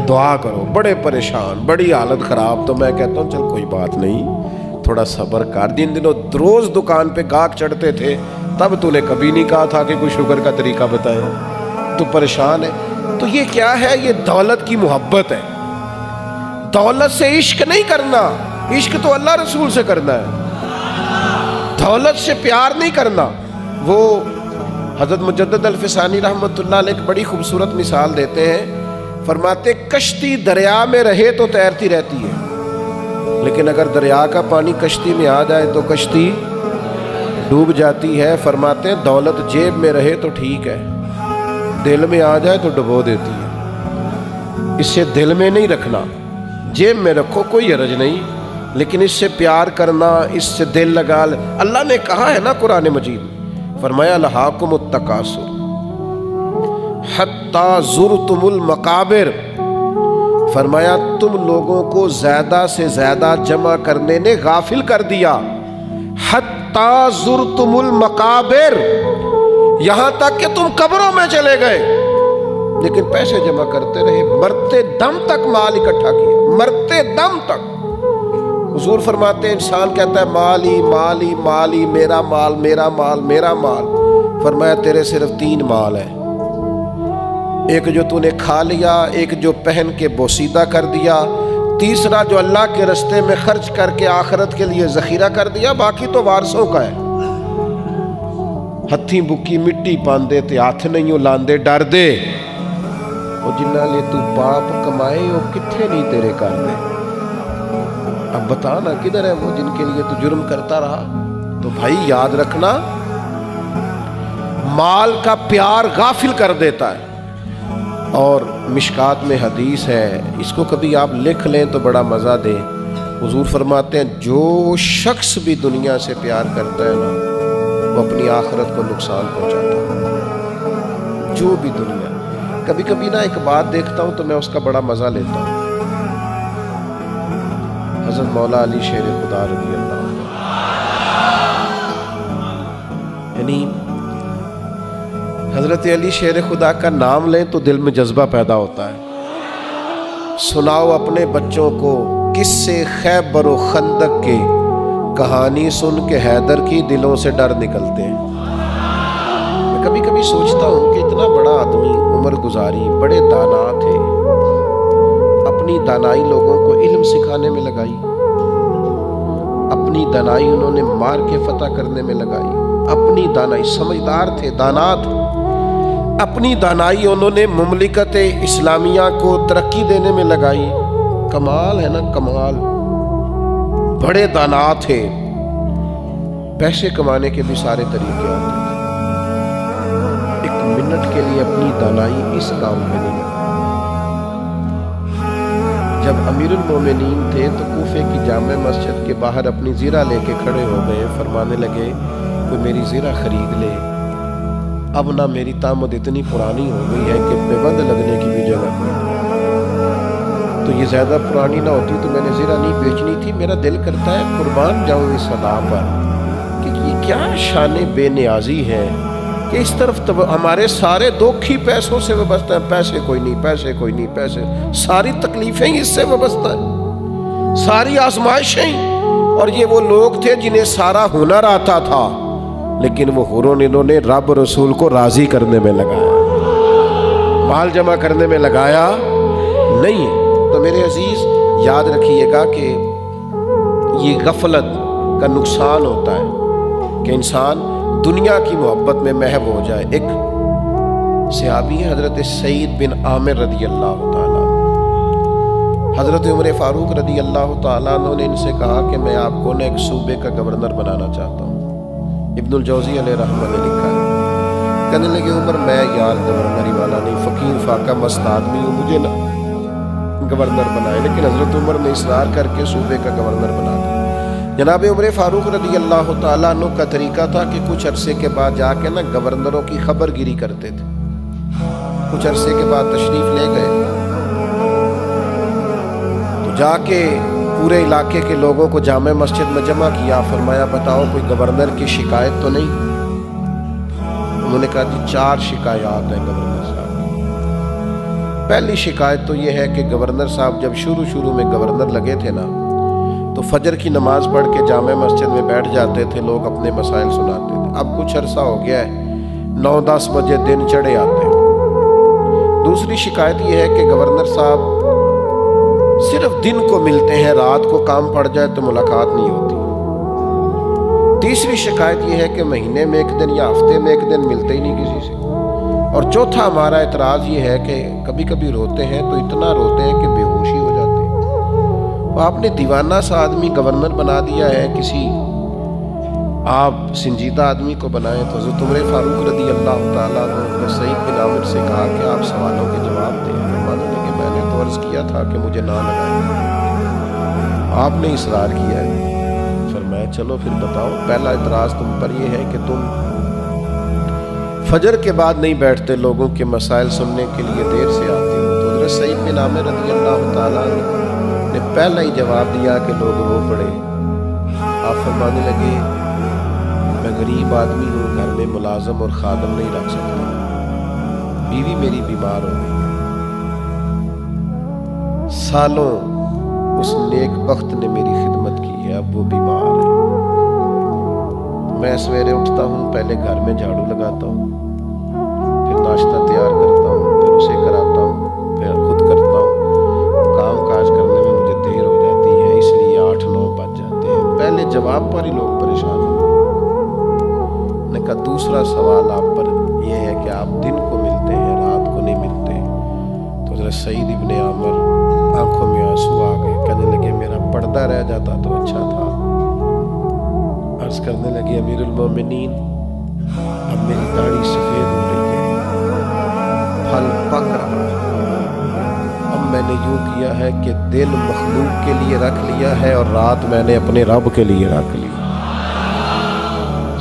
دعا کرو، بڑے پریشان، بڑی حالت خراب۔ تو میں کہتا ہوں چل کوئی بات نہیں، تھوڑا صبر کر۔ جن دنوں روز دکان پہ گاہک چڑھتے تھے تب تو نے کبھی نہیں کہا تھا کہ کوئی شکر کا طریقہ بتائے، تو پریشان ہے۔ تو یہ کیا ہے؟ یہ دولت کی محبت ہے۔ دولت سے عشق نہیں کرنا، عشق تو اللہ رسول سے کرنا ہے، دولت سے پیار نہیں کرنا۔ وہ حضرت مجدد الفسانی رحمۃ اللہ علیہ ایک بڑی خوبصورت مثال دیتے ہیں، فرماتے کشتی دریا میں رہے تو تیرتی رہتی ہے، لیکن اگر دریا کا پانی کشتی میں آ جائے تو کشتی ڈوب جاتی ہے۔ فرماتے ہیں دولت جیب میں رہے تو ٹھیک ہے، دل میں آ جائے تو ڈبو دیتی ہے۔ اسے دل میں نہیں رکھنا، جیب میں رکھو کوئی حرج نہیں، لیکن اس سے پیار کرنا، اس سے دل لگا، اللہ نے کہا ہے نا قرآن مجید میں، فرمایا الہاکم التکاثر حتی زرتم المقابر، فرمایا تم لوگوں کو زیادہ سے زیادہ جمع کرنے نے غافل کر دیا، حتی زرتم المقابر، یہاں تک کہ تم قبروں میں چلے گئے لیکن پیسے جمع کرتے رہے، مرتے دم تک مال اکٹھا کیا، مرتے دم تک۔ حضور فرماتے ہیں انسان کہتا ہے مالی مالی مالی، میرا مال میرا مال میرا مال، فرمایا تیرے صرف 3 مال ہیں، ایک جو تو نے کھا لیا، ایک جو پہن کے بوسیدہ کر دیا، تیسرا جو اللہ کے رستے میں خرچ کر کے آخرت کے لیے ذخیرہ کر دیا، باقی تو وارثوں کا ہے۔ ہتھی بکی مٹی پاندے تے ہاتھ نہیں لاندے ڈر دے، وہ جنہ لے تو پاپ کمائے وہ کتھے نہیں تیرے کر دے، اب بتا نا کدھر ہے وہ جن کے لیے تو جرم کرتا رہا۔ تو بھائی یاد رکھنا مال کا پیار غافل کر دیتا ہے، اور مشکات میں حدیث ہے، اس کو کبھی آپ لکھ لیں تو بڑا مزہ دے۔ حضور فرماتے ہیں جو شخص بھی دنیا سے پیار کرتا ہے نا وہ اپنی آخرت کو نقصان پہنچاتا ہے، جو بھی دنیا۔ کبھی کبھی نا ایک بات دیکھتا ہوں تو میں اس کا بڑا مزہ لیتا ہوں۔ حضرت مولا علی شیر خدا رضی اللہ عنہ، یعنی حضرت علی شیر خدا کا نام لیں تو دل میں جذبہ پیدا ہوتا ہے۔ سناؤ اپنے بچوں کو قصے خیبر و خندق کے، کہانی سن کے حیدر کی دلوں سے ڈر نکلتے ہیں۔ میں کبھی کبھی سوچتا ہوں کہ اتنا بڑا آدمی عمر گزاری، بڑے دانا تھے، اپنی دانائی لوگوں کو علم سکھانے میں لگائی، اپنی دانائی انہوں نے مار کے فتح کرنے میں لگائی، اپنی دانائی، سمجھدار تھے، دانا تھے، اپنی دانائی انہوں نے مملکت اسلامیہ کو ترقی دینے میں لگائی۔ کمال ہے نا، کمال، بڑے دانا تھے، پیسے کمانے کے بھی سارے طریقے آتے تھے، ایک منٹ کے لیے اپنی دانائی اس کام میں نہیں لگا۔ جب امیر المومنین تھے تو کوفے کی جامع مسجد کے باہر اپنی زیرہ لے کے کھڑے ہو گئے، فرمانے لگے کوئی میری زیرہ خرید لے، اب نہ میری تامد اتنی پرانی ہو گئی ہے کہ پیبند لگنے کی بھی جگہ نہیں، تو یہ زیادہ پرانی نہ ہوتی تو میں نے زیرہ نہیں بیچنی تھی، میرا دل کرتا ہے قربان جاؤں اس ادا پر کہ یہ کیا شان بے نیازی ہے کہ اس طرف ہمارے سارے دکھ ہی پیسوں سے وابستہ ہیں، پیسے کوئی نہیں، پیسے کوئی نہیں، پیسے، ساری تکلیفیں ہی اس سے وابستہ ہیں، ساری آزمائشیں، اور یہ وہ لوگ تھے جنہیں سارا ہنر آتا تھا، لیکن وہ ہنر انہوں نے رب رسول کو راضی کرنے میں لگایا، مال جمع کرنے میں لگایا نہیں۔ تو میرے عزیز یاد رکھیے گا کہ یہ غفلت کا نقصان ہوتا ہے کہ انسان دنیا کی محبت میں محو ہو جائے۔ ایک صحابی ہے حضرت سعید بن عامر رضی اللہ تعالیٰ، حضرت عمر فاروق رضی اللہ تعالیٰ عنہ نے ان سے کہا کہ میں آپ کو ایک صوبے کا گورنر بنانا چاہتا ہوں۔ ابن الجوزی علیہ رحمہ نے لکھا ہے، کہنے لگے عمر میں یار گورنری والا نہیں، فقیر فاقہ مست آدمی ہوں، مجھے نہ گورنر بنائے، لیکن حضرت عمر نے اصرار کر کے صوبے کا گورنر بنا دیا۔ جناب عمر فاروق رضی اللہ تعالیٰ عنہ کا طریقہ تھا کہ کچھ عرصے کے بعد جا کے نا گورنروں کی خبر گیری کرتے تھے، کچھ عرصے کے بعد تشریف لے گئے تو جا کے پورے علاقے کے لوگوں کو جامع مسجد میں جمع کیا، فرمایا بتاؤ کوئی گورنر کی شکایت تو نہیں؟ انہوں نے کہا جی 4 شکایات ہیں گورنر صاحب۔ پہلی شکایت تو یہ ہے کہ گورنر صاحب جب شروع میں گورنر لگے تھے نا تو فجر کی نماز پڑھ کے جامع مسجد میں بیٹھ جاتے تھے، لوگ اپنے مسائل سناتے تھے، اب کچھ عرصہ ہو گیا ہے 9-10 بجے دن چڑھے آتے ہیں۔ دوسری شکایت یہ ہے کہ گورنر صاحب صرف دن کو ملتے ہیں، رات کو کام پڑ جائے تو ملاقات نہیں ہوتی۔ تیسری شکایت یہ ہے کہ مہینے میں ایک دن یا ہفتے میں ایک دن ملتے ہی نہیں کسی سے۔ اور چوتھا ہمارا اعتراض یہ ہے کہ کبھی کبھی روتے ہیں تو اتنا روتے ہیں کہ بے ہوشی ہو جاتے ہیں۔ وہ آپ نے دیوانہ سا آدمی گورنر بنا دیا ہے، کسی آپ سنجیدہ آدمی کو بنائیں۔ تو حضرت عمر فاروق رضی اللہ تعالیٰ نے سعید بن عامر سے کہا کہ آپ سوالوں کے جواب دیں۔ فرمانے لگے میں نے تو عرض کیا تھا کہ مجھے نہ لگائیں، آپ نے اصرار کیا ہے۔ فرمایا چلو پھر بتاؤ، پہلا اعتراض تم پر یہ ہے کہ تم فجر کے بعد نہیں بیٹھتے، لوگوں کے مسائل سننے کے لیے دیر سے آتے ہو۔ تو حضرت سعید بن عامر رضی اللہ تعالیٰ نے پہلا ہی جواب دیا کہ لوگ رو پڑے۔ آپ فرمانے لگے میں غریب آدمی ہوں، گھر میں ملازم اور خادم نہیں رکھ سکتا، بیوی میری بیمار ہو گئی ہے، سالوں اس نیک بخت نے میری خدمت کی ہے، اب وہ بیمار ہے۔ میں سویرے اٹھتا ہوں، پہلے گھر میں جھاڑو لگاتا ہوں، پھر ناشتہ تیار کرتا ہوں، پھر اسے کراتا ہوں، پھر خود کرتا ہوں۔ کام کاج کرنے میں مجھے دیر ہو جاتی ہے، اس لیے 8-9 بج جاتے ہیں۔ پہلے جواب پر ہی لوگ پریشان ہیں۔ نے کہا دوسرا سوال آپ پر یہ ہے کہ آپ دن کو ملتے ہیں، رات کو نہیں ملتے۔ تو حضرت سعید ابن عامر آنکھوں میں آنسو آ گئے، کہنے لگے میرا پردہ رہ جاتا تو اچھا تھا۔ عرض کرنے لگے امیر المومنین اب میری داڑھی سفید ہو رہی ہے، پھل پک رہا ہے، اب میں نے یوں کیا ہے کہ دل مخلوق کے لیے رکھ لیا ہے اور رات میں نے اپنے رب کے لیے رکھ لی۔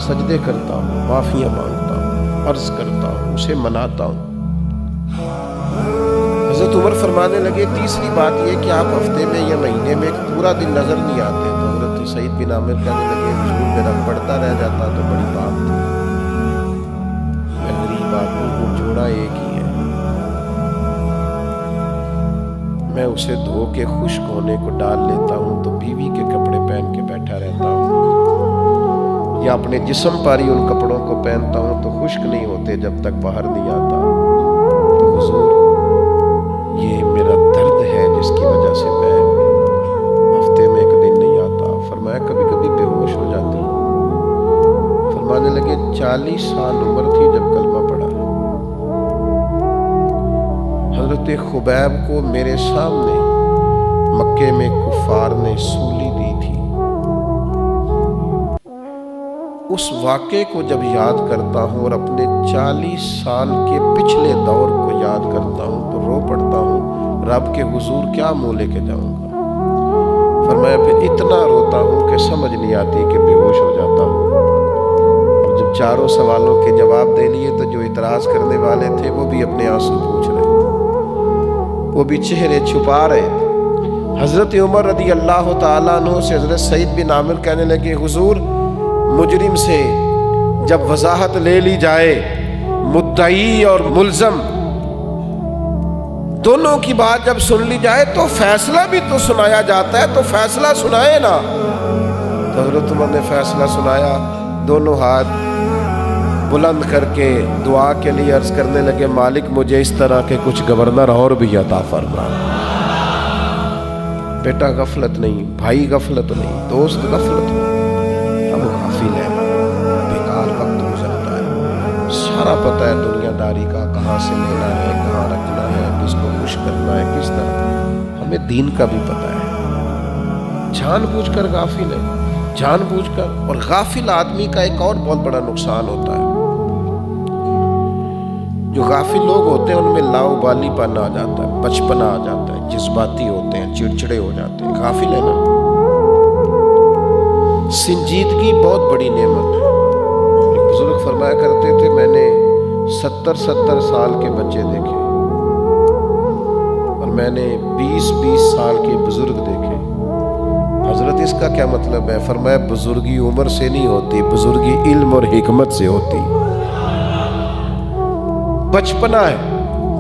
سجدے کرتا ہوں، معافیاں مانگتا ہوں، عرض کرتا ہوں، اسے مناتا ہوں۔ حضرت عمر فرمانے لگے تیسری بات یہ کہ آپ ہفتے میں یا مہینے میں ایک پورا دن نظر نہیں آتے۔ تو حضرت سعید بن عامر کہنے لگے حضور میرا پڑتا رہ جاتا تو بڑی بات تھی، میں غریب آدمی ہوں، جوڑا ایک ہی ہے، میں اسے دھو کے خشک ہونے کو ڈال لیتا ہوں تو بیوی کے کپڑے پہن کے بیٹھا رہتا ہوں، یا اپنے جسم پر ہی ان کپڑوں کو پہنتا ہوں تو خشک نہیں ہوتے جب تک باہر نہیں آتا۔ تو حضور یہ میرا درد ہے جس کی وجہ سے میں ہفتے میں ایک دن نہیں آتا۔ فرمایا کبھی کبھی بے ہوش ہو جاتی ہوں۔ فرمانے لگے 40 سال عمر تھی جب کلمہ پڑھا۔ حضرت خبیب کو میرے سامنے مکے میں کفار نے سولی دی تھی۔ اس واقعے کو جب یاد کرتا ہوں اور اپنے 40 سال کے پچھلے دور کو یاد کرتا ہوں تو رو پڑتا ہوں، رب کے حضور کیا منہ لے کے جاؤں گا۔ فرمایا پھر اتنا روتا ہوں کہ سمجھ نہیں آتی کہ بے ہوش ہو جاتا ہوں۔ اور جب چاروں سوالوں کے جواب دے لیے تو جو اعتراض کرنے والے تھے وہ بھی اپنے آنسو پوچھ رہے تھے، وہ بھی چہرے چھپا رہے تھے۔ حضرت عمر رضی اللہ تعالیٰ عنہ سے حضرت سعید بن عامر کہنے لگے حضور مجرم سے جب وضاحت لے لی جائے، مدعی اور ملزم دونوں کی بات جب سن لی جائے تو فیصلہ بھی تو سنایا جاتا ہے، تو فیصلہ سنائے نا۔ تو حضرت عمر نے فیصلہ سنایا، دونوں ہاتھ بلند کر کے دعا کے لیے عرض کرنے لگے مالک مجھے اس طرح کے کچھ گورنر اور بھی عطا فرما۔ بیٹا غفلت نہیں، بھائی غفلت نہیں، دوست غفلت نہیں، اب غافل ہے، بیکار وقت گزرتا ہے، سارا پتہ ہے دنیا داری کا، کہاں سے لینا ہے، کہاں رکھنا ہے، کس کو خوش کرنا ہے، کس طرح، ہمیں دین کا بھی پتہ ہے، جان بوجھ کر غافل ہے، جان بوجھ کر۔ اور غافل آدمی کا ایک اور بہت بڑا نقصان ہوتا ہے، جو غافل لوگ ہوتے ہیں ان میں لاؤبالی پن آ جاتا ہے، بچپنا آ جاتا ہے، جذباتی ہوتے ہیں، چڑچڑے ہو جاتے ہیں، غافل ہے نا۔ سنجیدگی بہت بڑی نعمت ہے۔ ایک بزرگ فرمایا کرتے تھے میں نے 70 سال کے بچے دیکھے اور میں نے 20 سال کے بزرگ دیکھے۔ حضرت اس کا کیا مطلب ہے؟ فرمایا بزرگی عمر سے نہیں ہوتی، بزرگی علم اور حکمت سے ہوتی۔ بچپنا ہے،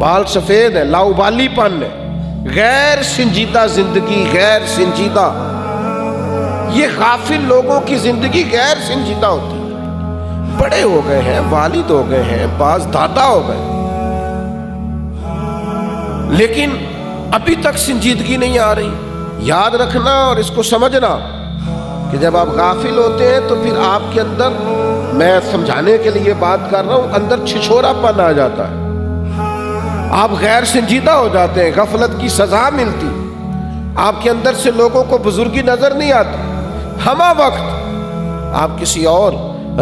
بال سفید ہے، لاؤبالی پن ہے، غیر سنجیدہ زندگی، غیر سنجیدہ، یہ غافل لوگوں کی زندگی غیر سنجیدہ ہوتی ہے۔ بڑے ہو گئے ہیں، والد ہو گئے ہیں، بعض دادا ہو گئے، لیکن ابھی تک سنجیدگی نہیں آ رہی۔ یاد رکھنا اور اس کو سمجھنا، کہ جب آپ غافل ہوتے ہیں تو پھر آپ کے اندر، میں سمجھانے کے لیے بات کر رہا ہوں، اندر چھچھورا پن آ جاتا ہے، آپ غیر سنجیدہ ہو جاتے ہیں، غفلت کی سزا ملتی، آپ کے اندر سے لوگوں کو بزرگی نظر نہیں آتی، ہمہ وقت آپ کسی اور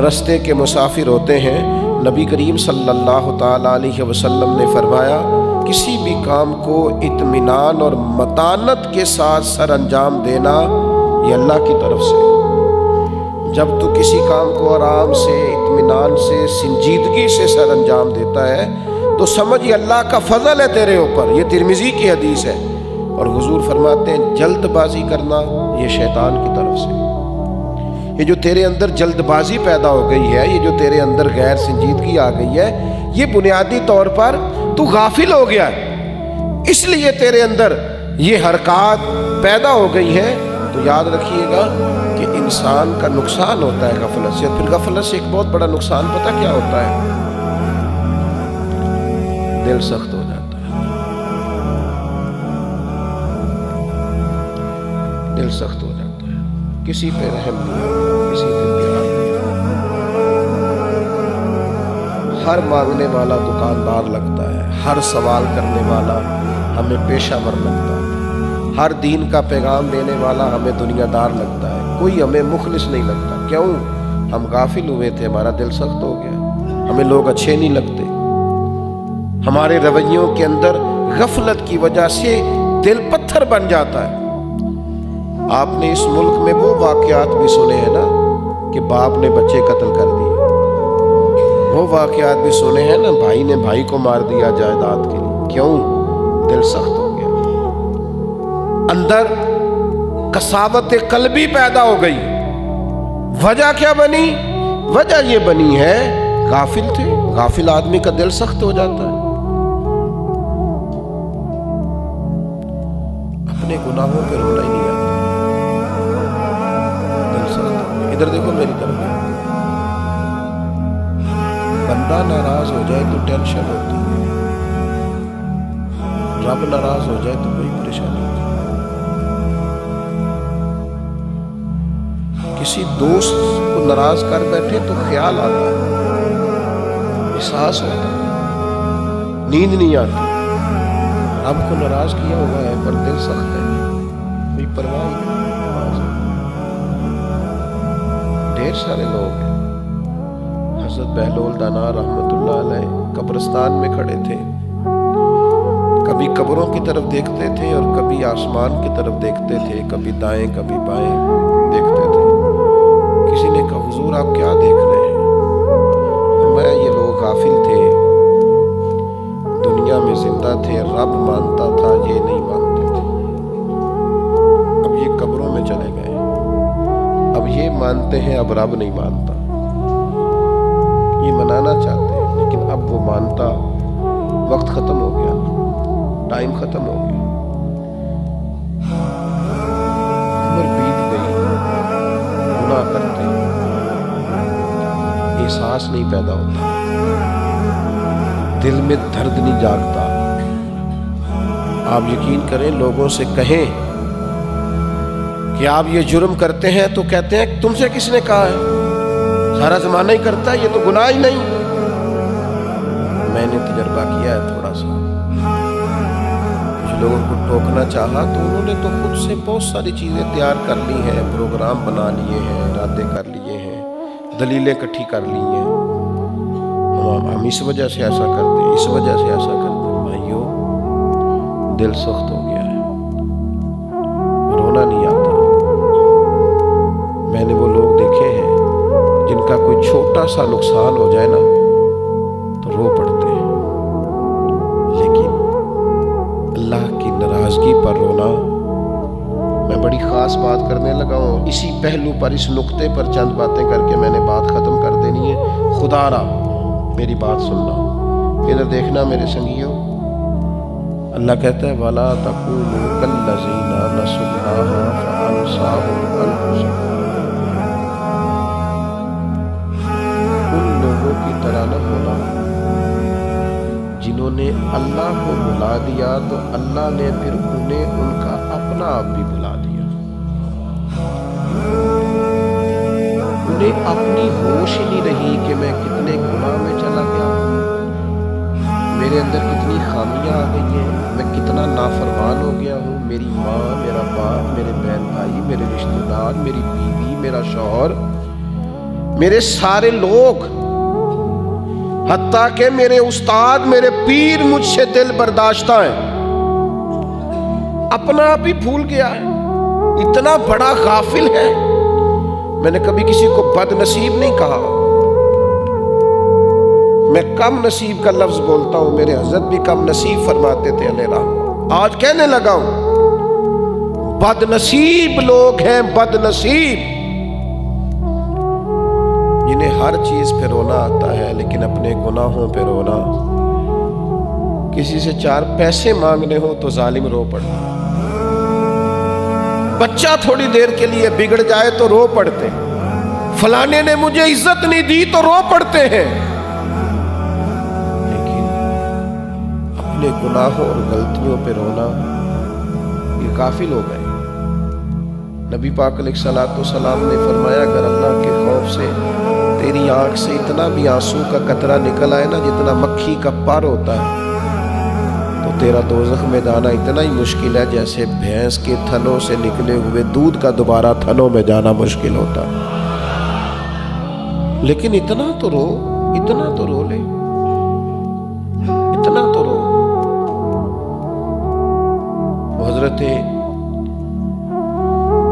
رستے کے مسافر ہوتے ہیں۔ نبی کریم صلی اللہ تعالی علیہ وسلم نے فرمایا، کسی بھی کام کو اطمینان اور متانت کے ساتھ سر انجام دینا یہ اللہ کی طرف سے۔ جب تو کسی کام کو آرام سے، اطمینان سے، سنجیدگی سے سر انجام دیتا ہے تو سمجھ یہ اللہ کا فضل ہے تیرے اوپر۔ یہ ترمذی کی حدیث ہے، اور حضور فرماتے ہیں جلد بازی کرنا یہ شیطان کی طرف سے۔ یہ جو تیرے اندر جلد بازی پیدا ہو گئی ہے، یہ جو تیرے اندر غیر سنجیدگی آ گئی ہے، یہ بنیادی طور پر تو غافل ہو گیا ہے، اس لیے تیرے اندر یہ حرکات پیدا ہو گئی ہیں۔ تو یاد رکھیے گا کہ انسان کا نقصان ہوتا ہے غفلت سے۔ پھر غفلت سے ایک بہت بڑا نقصان پتہ کیا ہوتا ہے؟ دل سخت ہو جاتا ہے، دل سخت ہو جاتا ہے، کسی پہ رحم نہیں آتا، کسی پہ پیار نہیں آتا، ہر مانگنے والا دکاندار لگتا ہے، ہر سوال کرنے والا ہمیں پیشہ ور لگتا ہے، ہر دین کا پیغام دینے والا ہمیں دنیا دار لگتا ہے، کوئی ہمیں مخلص نہیں لگتا۔ کیوں؟ ہم غافل ہوئے تھے، ہمارا دل سخت ہو گیا، ہمیں لوگ اچھے نہیں لگتے، ہمارے رویوں کے اندر غفلت کی وجہ سے دل پتھر بن جاتا ہے۔ آپ نے اس ملک میں وہ واقعات بھی سنے ہیں نا کہ باپ نے بچے قتل کر دیے، وہ واقعات بھی سنے ہیں نا، بھائی نے بھائی کو مار دیا جائیداد کے لیے۔ کیوں؟ دل سخت ہو گیا، اندر قساوت قلبی پیدا ہو گئی۔ وجہ کیا بنی؟ وجہ یہ بنی ہے غافل تھے۔ غافل آدمی کا دل سخت ہو جاتا ہے، اپنے گناہوں پہ رونا ہی نہیں آتا، دل سخت ہو گیا۔ ادھر دیکھو میری طرف، بندہ ناراض ہو جائے تو ٹینشن ہوتی ہے، رب ناراض ہو جائے تو کوئی پریشانی نہیں۔ کسی دوست کو ناراض کر بیٹھے تو خیال آتا ہے، احساس ہوتا ہے، نیند نہیں آتی۔ رب کو ناراض کیا ہوا ہے پر دل سخت ہے، کوئی پرواہ نہیں۔ ڈھیر سارے لوگ ہیں، حضرت بہلول دانا رحمۃ اللہ علیہ قبرستان میں کھڑے تھے، کبھی قبروں کی طرف دیکھتے تھے اور کبھی آسمان کی طرف دیکھتے تھے، کبھی دائیں کبھی بائیں دیکھتے تھے۔ کسی نے کہا حضور آپ کیا دیکھ رہے ہیں؟ میں یہ لوگ غافل تھے، دنیا میں زندہ تھے، رب مانتا تھا، یہ نہیں مانتے تھے، اب یہ قبروں میں چلے گئے، اب یہ مانتے ہیں، اب رب نہیں مانتا، یہ منانا چاہتے ہیں لیکن اب وہ مانتا، وقت ختم ہو گیا، ٹائم ختم ہو گیا، عمر بیت گئی، گناہ کرتے احساس نہیں پیدا ہوتا، دل میں درد نہیں جاگتا۔ آپ یقین کریں، لوگوں سے کہیں کہ آپ یہ جرم کرتے ہیں تو کہتے ہیں تم سے کس نے کہا ہے، سارا زمانہ ہی کرتا ہے، یہ تو گناہ ہی نہیں۔ میں نے تجربہ کیا ہے تھوڑا سا، کچھ لوگوں کو ٹوکنا چاہا تو انہوں نے تو خود سے بہت ساری چیزیں تیار کر لی ہیں، پروگرام بنا لیے ہیں، ارادے کر لیے ہیں، دلیلیں اکٹھی کر لی ہیں، ہم اس وجہ سے ایسا کرتے ہیں، اس وجہ سے ایسا کرتے ہیں۔ بھائیو، دل سخت ہو گیا ہے، رونا نہیں آتا۔ میں نے وہ لوگ دیکھے ہیں جن کا کوئی چھوٹا سا نقصان ہو جائے نا تو رو پڑتے ہیں، لیکن اللہ کی ناراضگی پر رونا، میں بڑی خاص بات کرنے لگا ہوں، اسی پہلو پر، اس نقطے پر چند باتیں کر کے میں نے بات ختم کر دینی ہے۔ خدا را میری بات سننا، ادھر دیکھنا میرے سنگیوں، اللہ کہتا ہے وَلَا تَكُونُوا كَالَّذِينَ نَسُوا اللَّهَ فَأَنسَاهُمْ أَنفُسَهُمْ، ان لوگوں کی طرح نہ ہونا جنہوں نے اللہ کو بھلا دیا تو اللہ نے پھر انہیں ان کا اپنا آپ بھی بھلا دیا۔ مجھے اپنی ہوش ہی نہیں رہی کہ میں کتنے گناہ میں چلا گیا، میرے اندر کتنی خامیاں آ گئی ہیں، میں کتنا نافرمان ہو گیا ہوں۔ میری ماں، میرا باپ، میرے بہن بھائی، میرے رشتہ دار، میری بیوی، میرا شوہر، میرے سارے لوگ، حتیٰ کہ میرے استاد، میرے پیر مجھ سے دل برداشتہ ہیں، اپنا آپ ہی بھول گیا ہے، اتنا بڑا غافل ہے۔ میں نے کبھی کسی کو بد نصیب نہیں کہا، میں کم نصیب کا لفظ بولتا ہوں، میرے حضرت بھی کم نصیب فرماتے تھے علیہ رحمہ۔ آج کہنے لگا ہوں بد نصیب لوگ ہیں، بد نصیب، جنہیں ہر چیز پہ رونا آتا ہے لیکن اپنے گناہوں پہ رونا، کسی سے 4 پیسے مانگنے ہو تو ظالم رو پڑتا، بچہ تھوڑی دیر کے لیے بگڑ جائے تو رو پڑتے، فلانے نے مجھے عزت نہیں دی تو رو پڑتے ہیں، لیکن اپنے گناہوں اور غلطیوں پہ رونا یہ کافی لوگ ہیں۔ نبی پاک علیہ الصلوۃ والسلام نے فرمایا اگر اللہ کے خوف سے تیری آنکھ سے اتنا بھی آنسو کا قطرہ نکل آئے نا جتنا مکھی کا پر ہوتا ہے، تو تیرا دوزخ میں جانا اتنا ہی مشکل ہے جیسے بھینس کے تھنوں سے نکلے ہوئے دودھ کا دوبارہ تھنوں میں جانا مشکل ہوتا ہے۔ لیکن اتنا تو رو، اتنا تو رو لے، اتنا تو رو۔ حضرت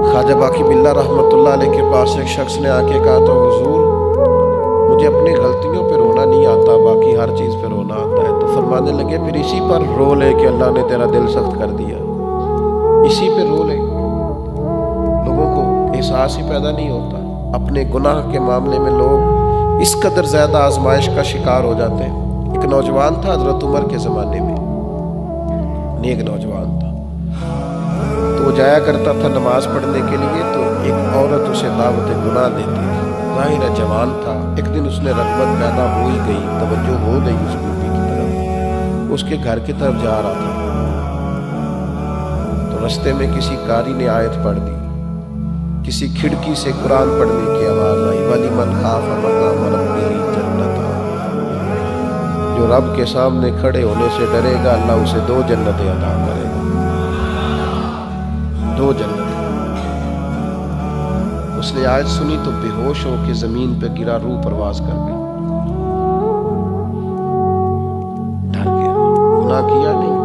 خواجہ باقی باللہ رحمۃ اللہ علیہ کے پاس ایک شخص نے آ کے کہا تو حضور مجھے اپنی غلطیوں پہ رونا نہیں آتا، باقی ہر چیز پہ رونا آتا ہے۔ تو فرمانے لگے پھر اسی پر رو لے کہ اللہ نے تیرا دل سخت کر دیا، اسی پہ رو لے۔ لوگوں کو احساس ہی پیدا نہیں ہوتا، اپنے گناہ کے معاملے میں لوگ اس قدر زیادہ آزمائش کا شکار ہو جاتے ہیں۔ ایک نوجوان تھا حضرت عمر کے زمانے میں، نیک نوجوان تھا، تو وہ جایا کرتا تھا نماز پڑھنے کے لیے، تو ایک عورت اسے دعوت گناہ دیتی تھی۔ ظاہر ہے جوان تھا، ایک دن اس نے رغبت پیدا ہو ہی گئی، توجہ ہو گئی اس بیوی کی طرف، اس کے گھر کی طرف جا رہا تھا، تو رستے میں کسی قاری نے آیت پڑھ دی، کسی کھڑکی سے قرآن پڑھنے کی آواز آئی، وَلِمَنْ خَافَ مَقَامَ رَبِّهِ جَنَّتَانِ، جو رب کے سامنے کھڑے ہونے سے ڈرے گا اللہ اسے 2 جنتیں عطا کرے گا، 2 جنتیں۔ اس نے آیت سنی تو بے ہوش ہو کے زمین پہ گرا، روح پرواز کر گئی، ڈر گیا، گناہ کیا نہیں،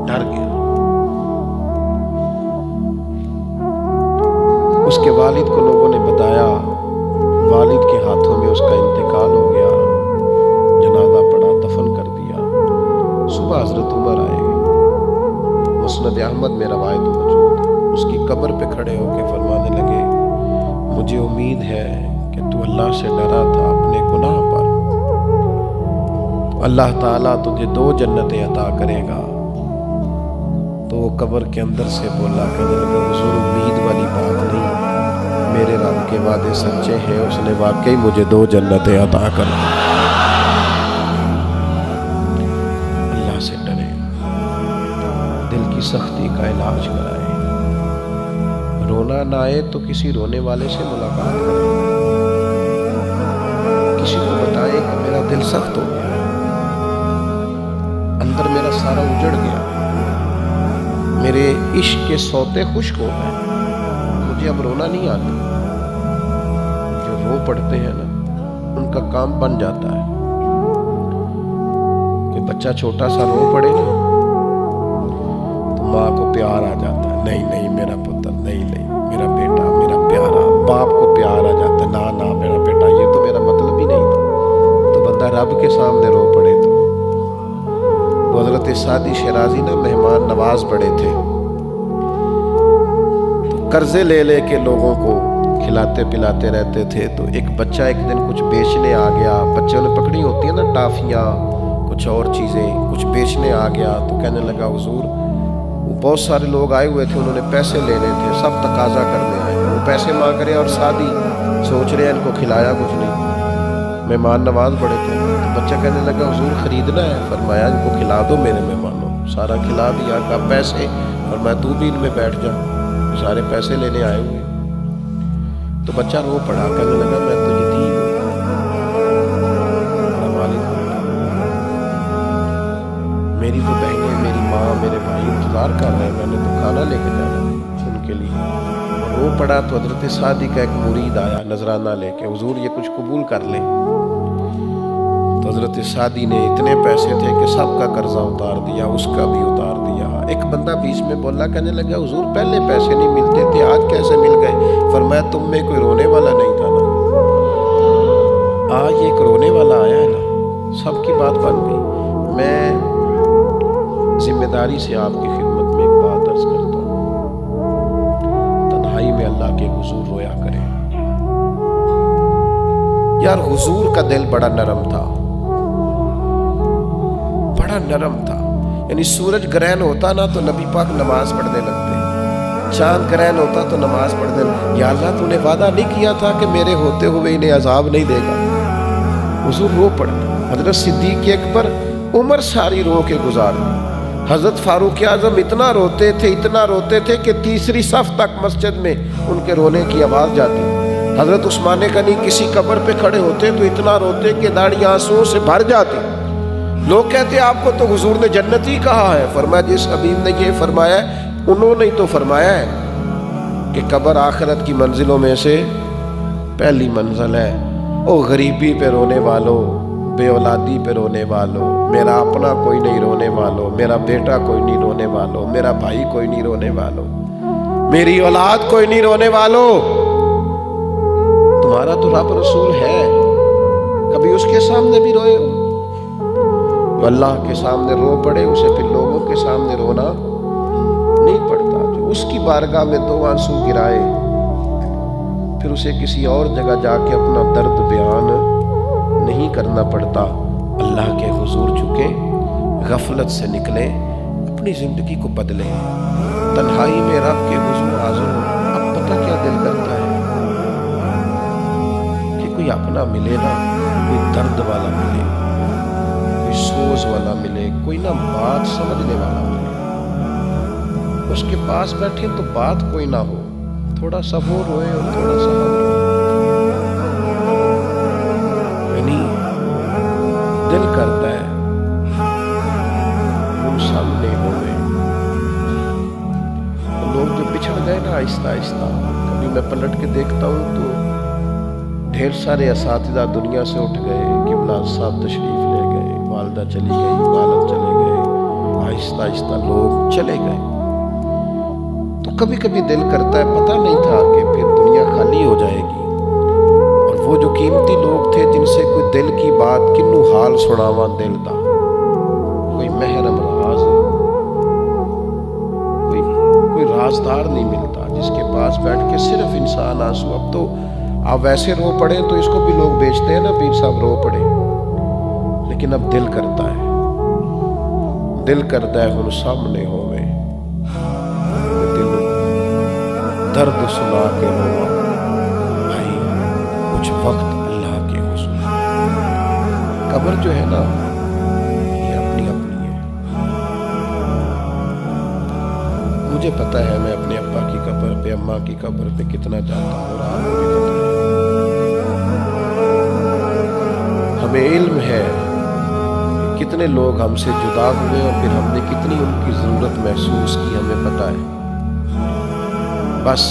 ڈر گیا۔ اس کے والد کو لوگوں نے بتایا، والد کے ہاتھوں میں اس کا انتقال ہو گیا، جنازہ پڑا، دفن کر دیا۔ صبح حضرت عمر آئے، مسند احمد میں روایت موجود ہے، اس کی قبر پہ کھڑے ہو کے فرمانے لگے مجھے امید ہے کہ تو اللہ سے ڈرا تھا اپنے گناہ پر، تو اللہ تعالیٰ تجھے 2 جنتیں عطا کرے گا۔ تو وہ قبر کے اندر سے بولا، کہنے لگا حضور امید والی بات نہیں، میرے رب کے وعدے سچے ہیں، اس نے واقعی مجھے 2 جنتیں عطا کر دی۔ اللہ سے ڈرے، دل کی سختی کا علاج کرائے، رونا نہ آئے تو کسی رونے والے سے ملاقات کریں، کسی کو بتائیں کہ میرا دل سخت ہو گیا، اندر میرا سارا اجڑ گیا، میرے عشق کے سوتے خشک ہو گئے، مجھے اب رونا نہیں آتا۔ جو رو پڑتے ہیں نا ان کا کام بن جاتا ہے۔ کوئی بچہ چھوٹا سا رو پڑے نا تو ماں کو پیار آ جاتا ہے، نہیں نہیں میرا پتر، نہیں نہیں میرا بیٹا، میرا پیارا، باپ کو پیار آ جاتا ہے، نہ نہ میرا بیٹا، یہ تو میرا مطلب ہی نہیں تھا۔ تو بندہ رب کے سامنے رو پڑے تو وہ حضرت سعدی شیرازی نا مہمان نواز بڑے تھے، تو قرضے لے لے کے لوگوں کو کھلاتے پلاتے رہتے تھے۔ تو ایک بچہ ایک دن کچھ بیچنے آ گیا، بچوں نے پکڑی ہوتی ہیں نا ٹافیاں، کچھ اور چیزیں، کچھ بیچنے آ گیا، تو کہنے لگا حضور وہ بہت سارے لوگ آئے ہوئے تھے، انہوں نے پیسے لینے تھے، سب تقاضا کرنے آئے، وہ پیسے مانگ رہے ہیں اور سعدی سوچ رہے ہیں ان کو کھلایا کچھ نہیں، مہمان نواز بڑے تھے۔ تو بچہ کہنے لگا حضور خریدنا ہے، فرمایا ان کو کھلا دو میرے مہمانوں، سارا کھلا دیا، کہا پیسے، فرمایا تو بھی ان میں بیٹھ جا، سارے پیسے لینے آئے ہوئے۔ تو بچہ رو پڑا، کہنے لگا میں تو یتیم ہوں، میرا والد میری تو بہنیں، میری ماں، میرے بھائی انتظار کر رہے ہیں، میں نے تو کھانا لے کے جانا ان کے لیے۔ رو پڑا تو حضرت سعدی کا ایک مرید آیا نذرانہ لے کے، حضور یہ کچھ قبول کر لیں۔ تو حضرت سعدی نے اتنے پیسے تھے کہ سب کا قرضہ اتار دیا، اس کا بھی اتار دیا۔ ایک بندہ بیچ میں بولا، کہنے لگا حضور پہلے پیسے نہیں ملتے تھے، آج کیسے مل گئے؟ فرمایا تم میں کوئی رونے والا نہیں تھا نا، آج ایک رونے والا آیا ہے نا، سب کی بات بن گئی۔ میں ذمہ داری سے آپ کی خدمت میں ایک بات عرض کرتا ہوں، تنہائی میں اللہ کے حضور رویا کریں۔ یار حضور کا دل بڑا نرم تھا، بڑا نرم تھا، یعنی سورج گرہن ہوتا نا تو نبی پاک نماز پڑھنے لگتے، چاند گرہن ہوتا تو نماز پڑھنے لگتے۔ یا اللہ تو نے وعدہ نہیں کیا تھا کہ میرے ہوتے ہوئے انہیں عذاب نہیں دے گا؟ حضور رو پڑے۔ حضرت صدیق اکبر عمر ساری رو کے گزار دی۔ حضرت فاروق اعظم اتنا روتے تھے کہ تیسری صف تک مسجد میں ان کے رونے کی آواز جاتی۔ حضرت عثمان غنی کسی قبر پہ کھڑے ہوتے تو اتنا روتے کہ داڑھی آنسوؤں سے بھر جاتی۔ لوگ کہتے آپ کو تو حضور نے جنتی کہا ہے۔ فرمایا جس حبیب نے یہ فرمایا ہے انہوں نے تو فرمایا ہے کہ قبر آخرت کی منزلوں میں سے پہلی منزل ہے۔ او غریبی پہ رونے والوں، بے اولادی پہ رونے والوں، میرا اپنا کوئی نہیں رونے والوں، میرا بیٹا کوئی نہیں رونے والوں، میرا بھائی کوئی نہیں رونے والوں، میری اولاد کوئی نہیں رونے والوں، تمہارا تو رب رسول ہے، کبھی اس کے سامنے بھی روئے ہو؟ جو اللہ کے سامنے رو پڑے اسے پھر لوگوں کے سامنے رونا نہیں پڑتا۔ جو اس کی بارگاہ میں دو آنسو گرائے پھر اسے کسی اور جگہ جا کے اپنا درد بیان نہیں کرنا پڑتا۔ اللہ کے حضور جھکے، غفلت سے نکلیں، اپنی زندگی کو بدلیں، تنہائی میں رب کے حضور حاضر ہو۔ اب پتہ کیا دل کرتا ہے کہ کوئی اپنا ملے نا، کوئی درد والا ملے، کوئی سوز والا ملے، کوئی نہ بات سمجھنے والا ملے، اس کے پاس بیٹھے تو بات کوئی نہ ہو، تھوڑا سا وہ روئے اور تھوڑا سا ہم روئے، یعنی دل کرتا ہے ہم سامنے ہوئے۔ لوگ جو بچھڑ گئے نا آہستہ آہستہ، کبھی میں پلٹ کے دیکھتا ہوں تو ڈھیر سارے اساتذہ دنیا سے اٹھ گئے، قبلہ صاحب تشریف لے گئے، والدہ چلی گئی، والد چلے گئے، آہستہ آہستہ لوگ چلے گئے۔ تو کبھی کبھی دل کرتا ہے پتہ نہیں تھا کہ پھر دنیا خالی ہو جائے گی، اور وہ جو قیمتی لوگ تھے جن سے کوئی دل کی بات کنو حال سناواں دل دا، کوئی محرم راز، کوئی رازدار نہیں ملتا جس کے پاس بیٹھ کے صرف انسان آنسو۔ اب تو آپ ویسے رو پڑے تو اس کو بھی لوگ بیچتے ہیں نا، پیر صاحب رو پڑے، لیکن اب دل کرتا ہے ہن سامنے ہوئے، دل درد سنا کے روا بھائی کچھ وقت اللہ کے حضور۔ قبر جو ہے نا یہ اپنی ہے۔ مجھے پتا ہے میں اپنے ابا کی قبر پہ، اماں کی قبر پہ کتنا جاتا ہوں، اور آپ کو بھی پتا ہے۔ ہمیں علم ہے کتنے لوگ ہم سے جدا ہوئے اور پھر ہم نے کتنی ان کی ضرورت محسوس کی، ہمیں پتا ہے۔ بس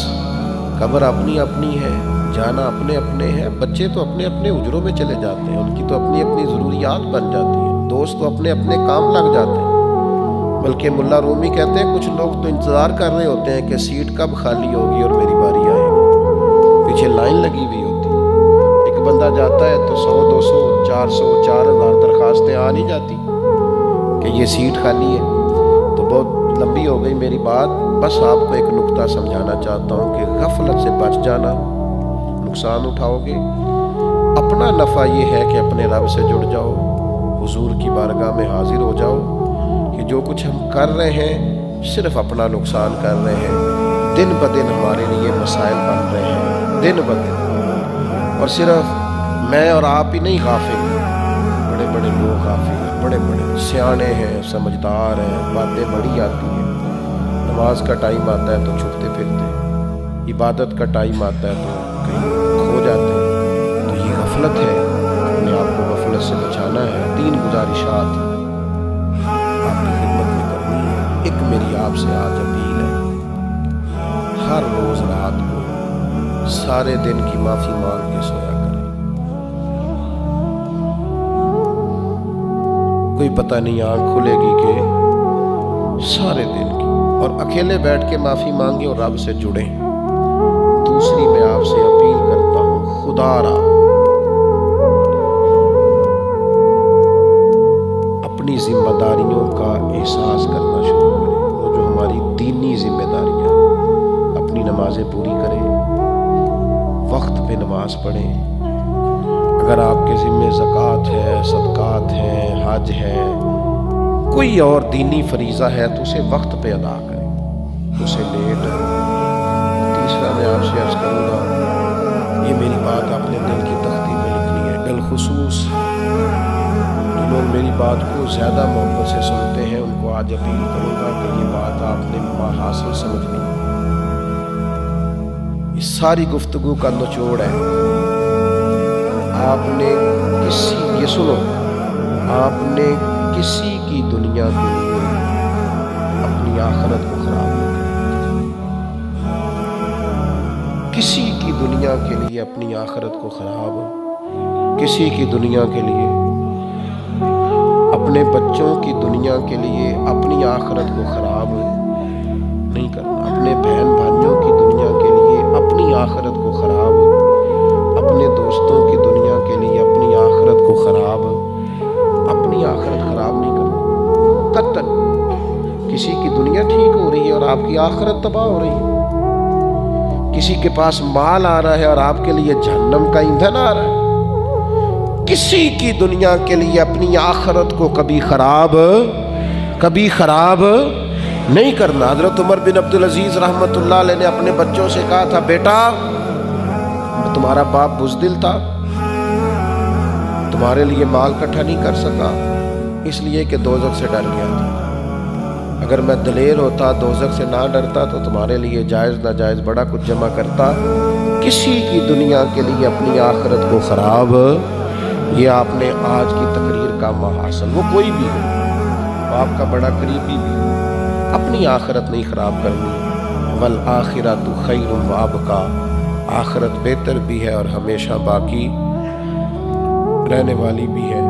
قبر اپنی ہے، جانا اپنے ہیں، بچے تو اپنے اجروں میں چلے جاتے ہیں، ان کی تو اپنی ضروریات بن جاتی ہیں، دوست تو اپنے کام لگ جاتے ہیں۔ بلکہ ملا رومی کہتے ہیں کچھ لوگ تو انتظار کر رہے ہوتے ہیں کہ سیٹ کب خالی ہوگی اور میری باری آئے گی، پیچھے لائن لگی ہوئی ہوتی ہے۔ ایک بندہ جاتا ہے تو 100 200 400 4000 درخواستیں آ نہیں جاتی کہ یہ سیٹ خالی ہے۔ تو بہت لمبی ہو گئی میری بات، بس آپ کو ایک نقطہ سمجھانا چاہتا ہوں کہ غفلت سے بچ جانا، نقصان اٹھاؤ گے۔ اپنا نفع یہ ہے کہ اپنے رب سے جڑ جاؤ، حضور کی بارگاہ میں حاضر ہو جاؤ کہ جو کچھ ہم کر رہے ہیں صرف اپنا نقصان کر رہے ہیں، دن بدن ہمارے لیے مسائل بن رہے ہیں، دن بدن، اور صرف میں اور آپ ہی نہیں غافل، بڑے بڑے لوگ غافل ہیں، بڑے سیانے ہیں، سمجھدار ہیں، باتیں بڑی آتی ہیں، نماز کا ٹائم آتا ہے تو چھپتے پھرتے، عبادت کا ٹائم آتا ہے تو کہیں کھو جاتے ہیں، تو یہ غفلت ہے، اپنے آپ کو غفلت سے بچانا ہے۔ 3 گزارشات آپ کی خدمت میں کرنی ہے۔ ایک میری آپ سے آج اپیل ہے، ہر روز رات کو سارے دن کی معافی مانگ کے سویا کریں۔ کوئی پتہ نہیں آنکھ کھلے گی کہ سارے دن کی، اور اکیلے بیٹھ کے معافی مانگیں اور رب سے جڑیں۔ دوسری میں آپ سے اپیل کرتا ہوں، خدا را اپنی ذمہ داریوں کا احساس کرنا شروع کریں، وہ جو ہماری دینی ذمہ داریاں ہیں۔ اپنی نمازیں پوری کریں، وقت پہ نماز پڑھیں۔ اگر آپ کے ذمہ زکوٰۃ ہے، صدقات ہیں، حج ہے، کوئی اور دینی فریضہ ہے تو اسے وقت پہ ادا کریں، اسے لیٹ۔ تیسرا میں آپ سے عرض کروں گا، یہ میری بات اپنے دل کی تختی میں لکھنی ہے، بالخصوص جو لوگ میری بات کو زیادہ محبت سے سنتے ہیں ان کو آج اپیل کروں گا کہ یہ بات آپ نے ماحصل سمجھنی ہے۔ اس ساری گفتگو کا نچوڑ ہے، آپ نے یہ سنو، آپ نے کسی کی دنیا کے لیے اپنی آخرت کو خراب نہیں کرنا، کسی کی دنیا کے لیے اپنی آخرت کو خراب، کسی کی دنیا کے لیے، اپنے بچوں کی دنیا کے لیے اپنی آخرت کو خراب نہیں کرنا، اپنے بہن بھائیوں کی دنیا کے لیے اپنی آخرت کو خراب، اپنے دوستوں کی دنیا کے لیے اپنی آخرت کو خراب، اپنی آخرت خراب نہیں کرنا قطعاً۔ کسی کی دنیا ٹھیک ہو رہی ہے اور آپ کی آخرت تباہ ہو رہی ہے، کسی کے پاس مال آ رہا ہے اور آپ کے لیے جہنم کا ایندھن آ رہا ہے۔ کسی کی دنیا کے لیے اپنی آخرت کو کبھی خراب نہیں کرنا۔ حضرت عمر بن عبدالعزیز رحمۃ اللہ علیہ نے اپنے بچوں سے کہا تھا، بیٹا تمہارا باپ بزدل تھا، تمہارے لیے مال اکٹھا نہیں کر سکا، اس لیے کہ دوزخ سے ڈر گیا تھا۔ اگر میں دلیر ہوتا، دوزخ سے نہ ڈرتا تو تمہارے لیے جائز ناجائز بڑا کچھ جمع کرتا۔ کسی کی دنیا کے لیے اپنی آخرت کو خراب، یہ آپ نے آج کی تقریر کا محاصل، وہ کوئی بھی ہو، باپ کا بڑا قریبی بھی ہو، اپنی آخرت نہیں خراب کرنی۔ والآخرۃ خیر وابقیٰ، آخرت بہتر بھی ہے اور ہمیشہ باقی رہنے والی بھی ہے۔